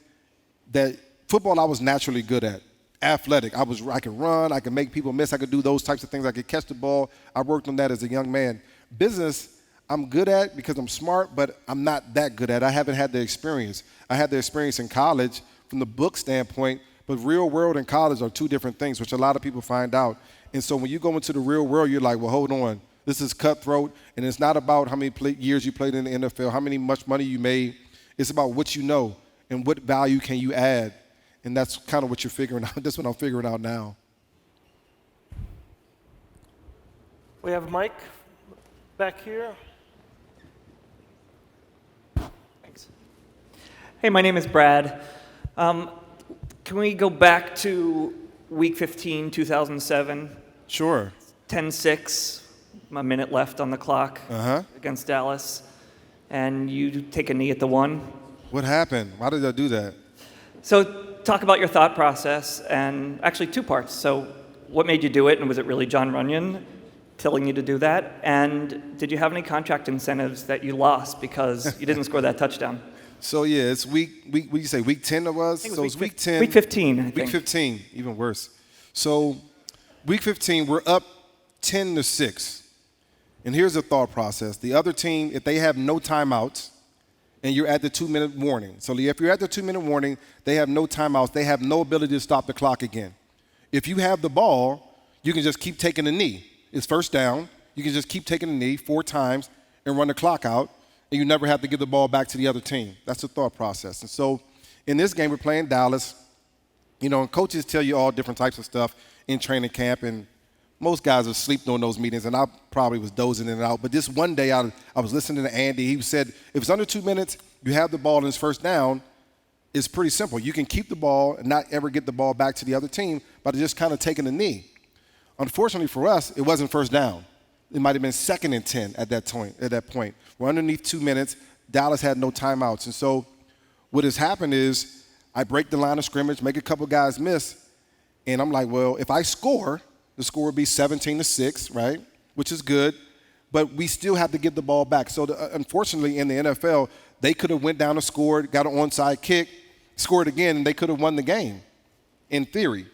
that football I was naturally good at, athletic. I could run, I could make people miss, I could do those types of things, I could catch the ball. I worked on that as a young man. Business, I'm good at because I'm smart, but I'm not that good at it. I haven't had the experience. I had the experience in college from the book standpoint, but real world and college are two different things, which a lot of people find out. And so when you go into the real world, you're like, well, hold on. This is cutthroat, and it's not about how many years you played in the NFL, how much money you made. It's about what you know and what value can you add. And that's kind of what you're figuring out. That's what I'm figuring out now. We have Mike back here. Thanks. Hey, my name is Brad. Can we go back to week 15, 2007? Sure. 10-6, a minute left on the clock against Dallas, and you take a knee at the 1. What happened? Why did I do that? So talk about your thought process, and actually 2 parts. So what made you do it, and was it really John Runyon telling you to do that? And did you have any contract incentives that you lost because you didn't score that touchdown? So yeah, it's week you say week 10 it was? I think it So was it's week 10. Week 15, I think. Week 15, even worse. So week 15, we're up 10-6. And here's the thought process. The other team, if they have no timeouts, and you're at the 2-minute warning. So if you're at the 2-minute warning, they have no timeouts. They have no ability to stop the clock again. If you have the ball, you can just keep taking a knee. It's first down. You can just keep taking a knee 4 times and run the clock out, and you never have to give the ball back to the other team. That's the thought process. And so in this game, we're playing Dallas. And coaches tell you all different types of stuff in training camp, and most guys are asleep during those meetings, and I probably was dozing in and out. But this one day, I was listening to Andy. He said, if it's under 2 minutes, you have the ball and it's first down, it's pretty simple. You can keep the ball and not ever get the ball back to the other team by just kind of taking a knee. Unfortunately for us, it wasn't first down. It might have been 2nd and 10 at that point. We're underneath 2 minutes. Dallas had no timeouts. And so what has happened is I break the line of scrimmage, make a couple guys miss, and I'm like, well, if I score, the score would be 17-6, right, which is good, but we still have to get the ball back. So unfortunately in the NFL, they could have went down and scored, got an onside kick, scored again, and they could have won the game in theory.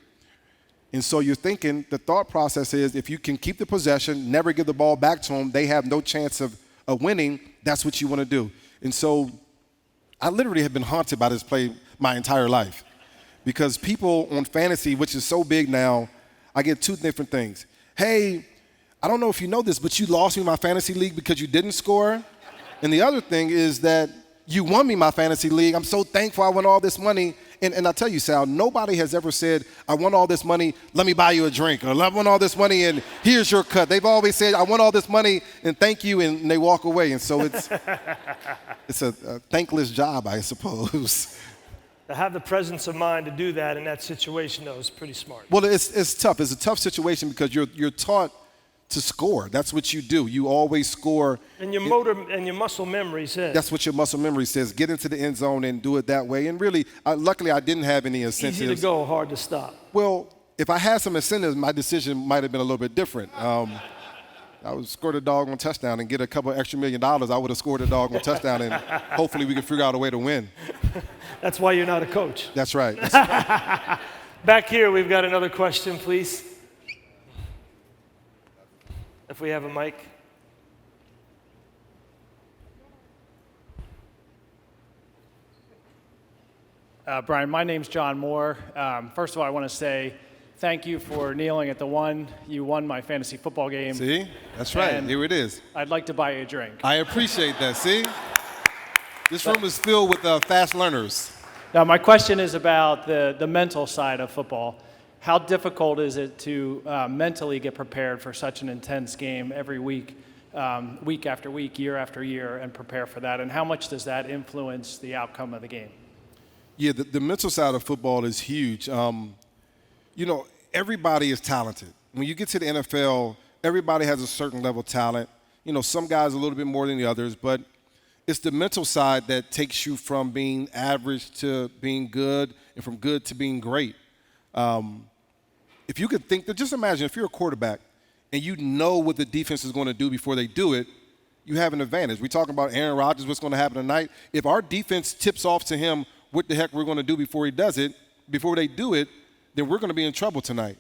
And so you're thinking, the thought process is if you can keep the possession, never give the ball back to them, they have no chance of winning, that's what you want to do. And so I literally have been haunted by this play my entire life because people on fantasy, which is so big now, I get 2 different things. Hey, I don't know if you know this, but you lost me my fantasy league because you didn't score. And the other thing is that you won me my fantasy league. I'm so thankful I won all this money. And I tell you, Sal, nobody has ever said, I won all this money, let me buy you a drink. Or I won all this money and here's your cut. They've always said, I won all this money and thank you, and they walk away. And so it's a thankless job, I suppose. To have the presence of mind to do that in that situation, though, is pretty smart. Well, it's tough. It's a tough situation because you're taught to score. That's what you do. You always score. And your motor and your muscle memory says. That's what your muscle memory says. Get into the end zone and do it that way. And really, luckily, I didn't have any incentives. Easy to go, hard to stop. Well, if I had some incentives, my decision might have been a little bit different. I would score the doggone touchdown and get a couple extra $1 million. I would have scored the doggone touchdown, and hopefully we could figure out a way to win. That's why you're not a coach. That's right. Back here, we've got another question, please. If we have a mic. Brian, my name's John Moore. First of all, I want to say thank you for kneeling at the one. You won my fantasy football game. See? That's right. And here it is. I'd like to buy you a drink. I appreciate that. See? This room is filled with fast learners. Now, my question is about the mental side of football. How difficult is it to mentally get prepared for such an intense game every week, week after week, year after year, and prepare for that? And how much does that influence the outcome of the game? Yeah, the mental side of football is huge. You know, everybody is talented. When you get to the NFL, everybody has a certain level of talent. You know, some guys a little bit more than the others, but it's the mental side that takes you from being average to being good and from good to being great. If you could think, just imagine if you're a quarterback and you know what the defense is going to do before they do it, you have an advantage. We're talking about Aaron Rodgers, what's going to happen tonight. If our defense tips off to him what the heck we're going to do before he does it, before they do it, then we're going to be in trouble tonight.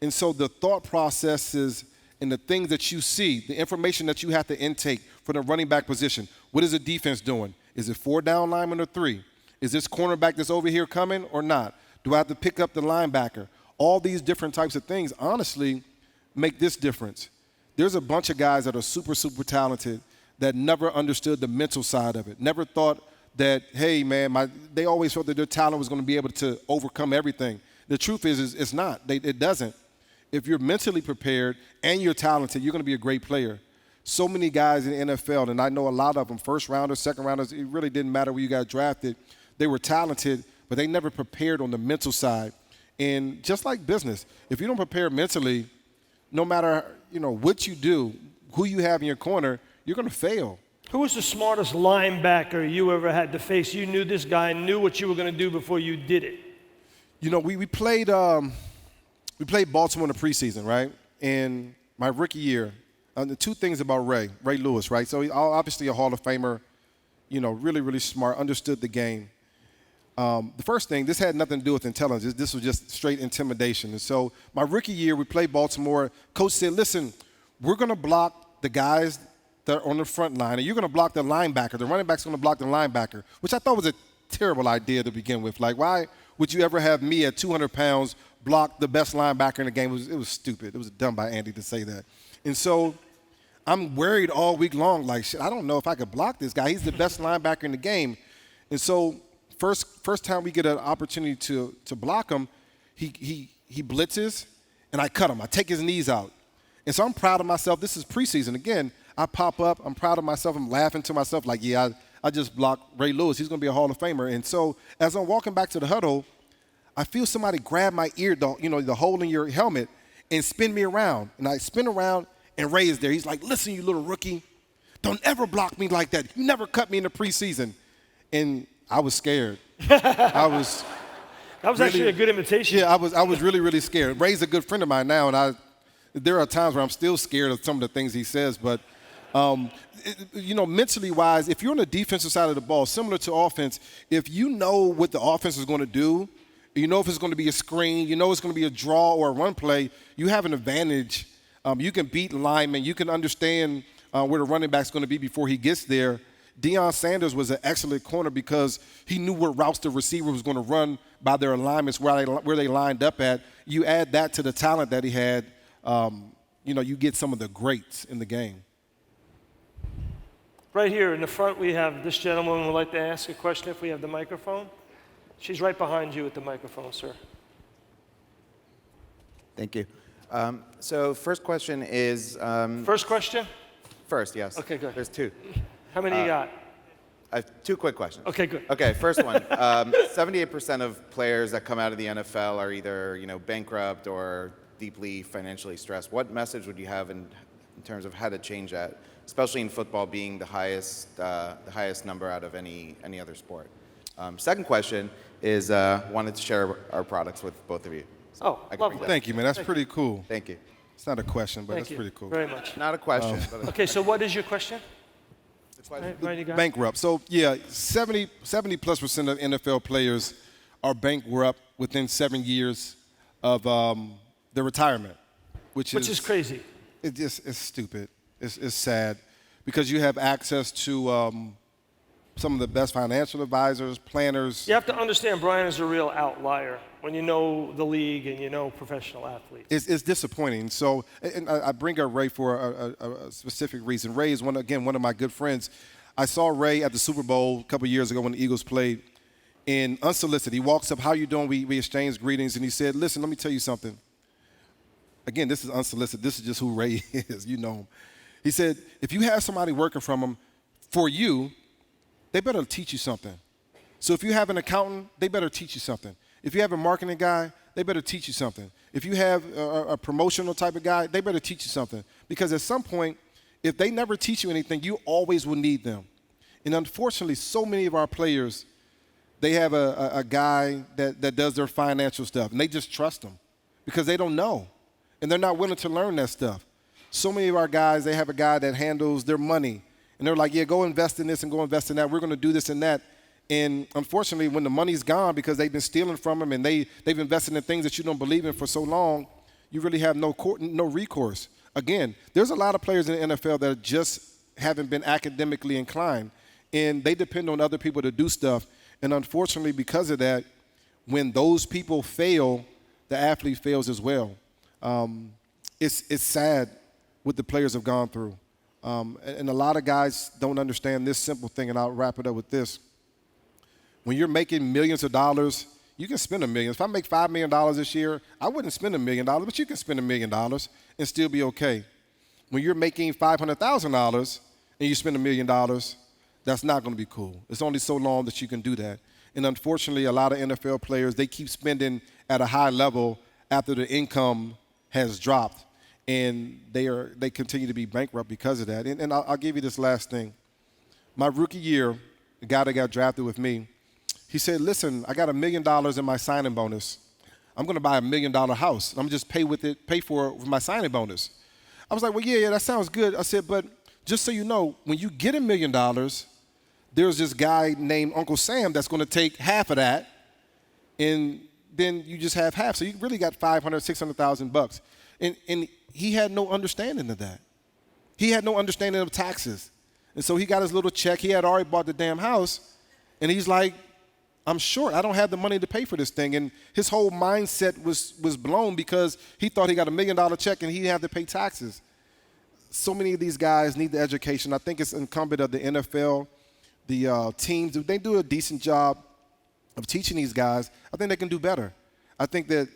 And so the thought processes and the things that you see, the information that you have to intake for the running back position. What is the defense doing? Is it 4 down lineman or 3? Is this cornerback that's over here coming or not? Do I have to pick up the linebacker? All these different types of things, honestly, make this difference. There's a bunch of guys that are super, super talented that never understood the mental side of it, never thought that, hey, man, they always felt that their talent was going to be able to overcome everything. The truth is it's not. It doesn't. If you're mentally prepared and you're talented, you're going to be a great player. So many guys in the NFL, and I know a lot of them, first rounders, second rounders, it really didn't matter where you got drafted. They were talented, but they never prepared on the mental side. And just like business, if you don't prepare mentally, no matter what you do, who you have in your corner, you're going to fail. Who was the smartest linebacker you ever had to face? You knew this guy, knew what you were going to do before you did it. You know, we played Baltimore in the preseason, right? And my rookie year, the two things about Ray Lewis, right? So he's obviously a Hall of Famer, really, really smart, understood the game. The first thing, this had nothing to do with intelligence. This was just straight intimidation. And so my rookie year, we played Baltimore. Coach said, listen, we're going to block the guys that are on the front line, and you're going to block the linebacker. The running back's going to block the linebacker, which I thought was a terrible idea to begin with. Like, why would you ever have me at 200 pounds block the best linebacker in the game? It was stupid. It was dumb by Andy to say that. And so I'm worried all week long, like, shit, I don't know if I could block this guy. He's the best linebacker in the game. And so first time we get an opportunity to block him, he blitzes, and I cut him. I take his knees out. And so I'm proud of myself. This is preseason. Again, I pop up. I'm proud of myself. I'm laughing to myself like, yeah, I just blocked Ray Lewis. He's going to be a Hall of Famer. And so as I'm walking back to the huddle, I feel somebody grab my ear, the hole in your helmet, and spin me around. And I spin around, and Ray is there. He's like, listen, you little rookie, don't ever block me like that. You never cut me in the preseason. And I was scared. That was really, actually a good imitation. Yeah, I was really, really scared. Ray's a good friend of mine now, and there are times where I'm still scared of some of the things he says. But, mentally wise, if you're on the defensive side of the ball, similar to offense, if you know what the offense is going to do, you know if it's going to be a screen, you know it's going to be a draw or a run play, you have an advantage. You can beat linemen. You can understand where the running back's going to be before he gets there. Deion Sanders was an excellent corner because he knew what routes the receiver was going to run by their alignments, where they lined up at. You add that to the talent that he had, you get some of the greats in the game. Right here in the front, we have this gentleman who would like to ask a question if we have the microphone. She's right behind you with the microphone, sir. Thank you. So first question is... First question? First, yes. Okay, good. There's two. How many you got? I have two quick questions. Okay, good. Okay, first one. 78% of players that come out of the NFL are either, bankrupt or deeply financially stressed. What message would you have in terms of how to change that, especially in football being the highest number out of any other sport? Second question is, wanted to share our products with both of you. Oh, I can lovely. read that. Thank you, man. That's pretty cool. Thank you. It's not a question, but Thank that's you pretty cool. very much. Not a question, but Okay, so what is your question? Right, you got it? Bankrupt. So, yeah, 70 plus% of NFL players are bankrupt within 7 years of their retirement, which is crazy. It's stupid. It's sad because you have access to some of the best financial advisors, planners. You have to understand Brian is a real outlier when you know the league and you know professional athletes. It's disappointing. So, and I bring up Ray for a specific reason. Ray is, one of my good friends. I saw Ray at the Super Bowl a couple years ago when the Eagles played, and unsolicited. He walks up, "How you doing?" We exchanged greetings, and he said, "Listen, let me tell you something." Again, this is unsolicited. This is just who Ray is. You know him. He said, "If you have somebody working for you, they better teach you something. So if you have an accountant, they better teach you something. If you have a marketing guy, they better teach you something. If you have a promotional type of guy, they better teach you something. Because at some point, if they never teach you anything, you always will need them." And unfortunately, so many of our players, they have a guy that does their financial stuff, and they just trust them because they don't know, and they're not willing to learn that stuff. So many of our guys, they have a guy that handles their money, and they're like, "Yeah, go invest in this and go invest in that. We're going to do this and that." And unfortunately, when the money's gone because they've been stealing from them and they've invested in things that you don't believe in for so long, you really have no recourse. Again, there's a lot of players in the NFL that just haven't been academically inclined, and they depend on other people to do stuff. And unfortunately, because of that, when those people fail, the athlete fails as well. It's sad what the players have gone through. And a lot of guys don't understand this simple thing, and I'll wrap it up with this. When you're making millions of dollars, you can spend $1 million. If I make $5 million this year, I wouldn't spend $1 million, but you can spend $1 million and still be okay. When you're making $500,000 and you spend $1 million, that's not going to be cool. It's only so long that you can do that. And unfortunately, a lot of NFL players, they keep spending at a high level after the income has dropped, and they continue to be bankrupt because of that. And I'll give you this last thing. My rookie year, the guy that got drafted with me, he said, "Listen, I got $1 million in my signing bonus. I'm going to buy $1 million house. I'm just pay for it with my signing bonus." I was like, "Well, yeah, that sounds good." I said, "But just so you know, when you get $1 million, there's this guy named Uncle Sam that's going to take half of that, and then you just have half. So you really got $600,000. And he had no understanding of that. He had no understanding of taxes. And so he got his little check. He had already bought the damn house, and he's like, "I'm short. I don't have the money to pay for this thing." And his whole mindset was blown because he thought he got $1 million check and he had to pay taxes. So many of these guys need the education. I think it's incumbent of the NFL, the teams. If they do a decent job of teaching these guys, I think they can do better. I think that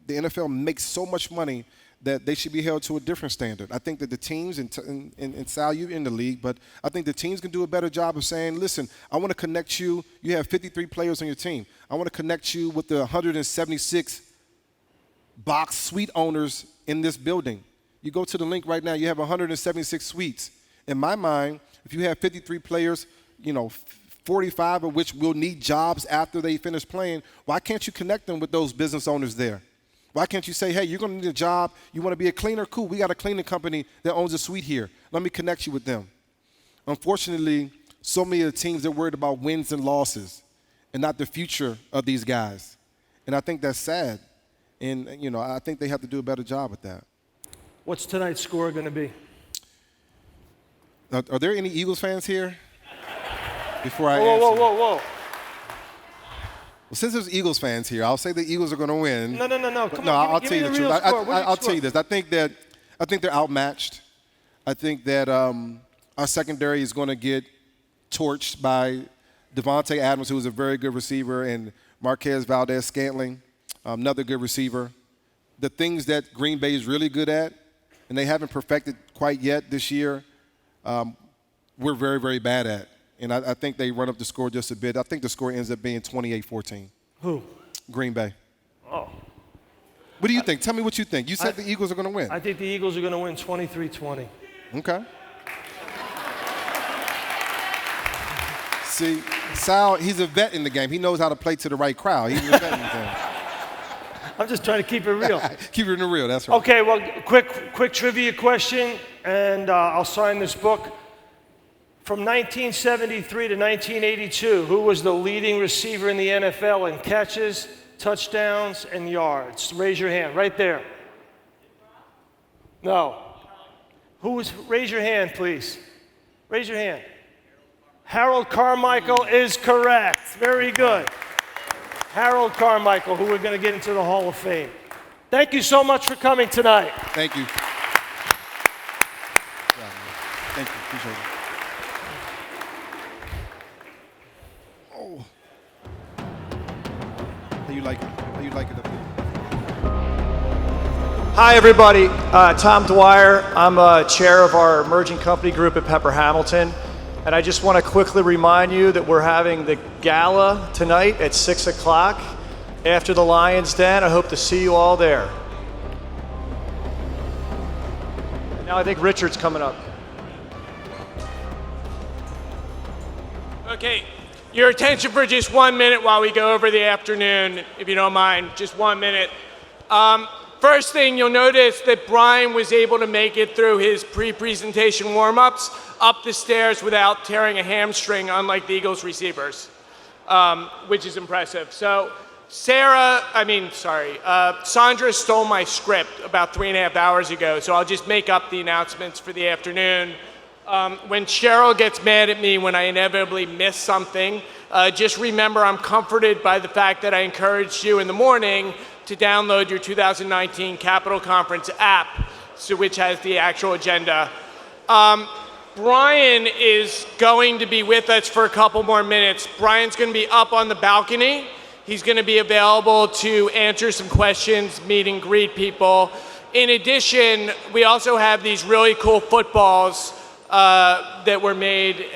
the NFL makes so much money that they should be held to a different standard. I think that the teams, and Sal, you're in the league, but I think the teams can do a better job of saying, "Listen, I want to connect you. You have 53 players on your team. I want to connect you with the 176 box suite owners in this building. You go to the link right now, you have 176 suites. In my mind, if you have 53 players, 45 of which will need jobs after they finish playing, why can't you connect them with those business owners there? Why can't you say, "Hey, you're going to need a job. You want to be a cleaner? Cool. We got a cleaning company that owns a suite here. Let me connect you with them." Unfortunately, so many of the teams are worried about wins and losses and not the future of these guys. And I think that's sad. And, I think they have to do a better job with that. What's tonight's score going to be? Are there any Eagles fans here? Before I Whoa, answer. whoa, whoa, whoa. Well, since there's Eagles fans here, I'll say the Eagles are going to win. No. Come No, on, I'll give tell me you the the truth. real score. What do you I'll tell score? you this. I think they're outmatched. I think that our secondary is going to get torched by Devontae Adams, who is a very good receiver, and Marquez Valdez-Scantling, another good receiver. The things that Green Bay is really good at, and they haven't perfected quite yet this year, we're very, very bad at. And I think they run up the score just a bit. I think the score ends up being 28-14. Who? Green Bay. Oh. What do you think? Tell me what you think. You said the Eagles are going to win. I think the Eagles are going to win 23-20. Okay. See, Sal, he's a vet in the game. He knows how to play to the right crowd. He's a vet in the game. I'm just trying to keep it real. Keep it in the real, that's right. Okay, well, quick trivia question, and I'll sign this book. From 1973 to 1982, who was the leading receiver in the NFL in catches, touchdowns, and yards? Raise your hand, right there. No. Raise your hand, please. Raise your hand. Harold Carmichael is correct. Very good. Harold Carmichael, who we're going to get into the Hall of Fame. Thank you so much for coming tonight. Thank you. Thank you. Appreciate it. Oh. How you like it? How you like it up here? Hi, everybody. Tom Dwyer. I'm chair of our emerging company group at Pepper Hamilton. And I just want to quickly remind you that we're having the gala tonight at 6 o'clock after the Lion's Den. I hope to see you all there. And now I think Richard's coming up. Okay, your attention for just 1 minute while we go over the afternoon, if you don't mind, just 1 minute. First thing, you'll notice that Brian was able to make it through his pre-presentation warm-ups up the stairs without tearing a hamstring, unlike the Eagles receivers, which is impressive. So Sandra stole my script about 3.5 hours ago, so I'll just make up the announcements for the afternoon. When Cheryl gets mad at me when I inevitably miss something, just remember I'm comforted by the fact that I encouraged you in the morning to download your 2019 Capital Conference app, which has the actual agenda. Brian is going to be with us for a couple more minutes. Brian's going to be up on the balcony. He's going to be available to answer some questions, meet and greet people. In addition, we also have these really cool footballs that were made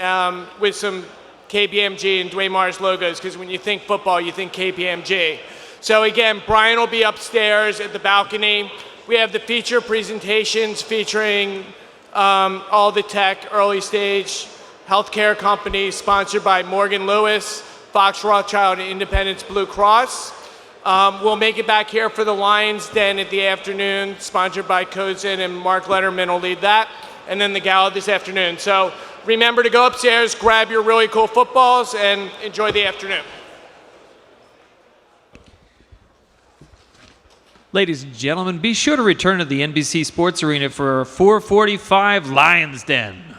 with some KPMG and Dwayne Mars logos, because when you think football, you think KPMG. So again, Brian will be upstairs at the balcony. We have the feature presentations featuring all the tech, early stage healthcare companies, sponsored by Morgan Lewis, Fox Rothschild, and Independence Blue Cross. We'll make it back here for the Lions Den at the afternoon, sponsored by Cozen, and Mark Letterman will lead that, and then the gala this afternoon. So remember to go upstairs, grab your really cool footballs, and enjoy the afternoon. Ladies and gentlemen, be sure to return to the NBC Sports Arena for 4:45 Lions Den.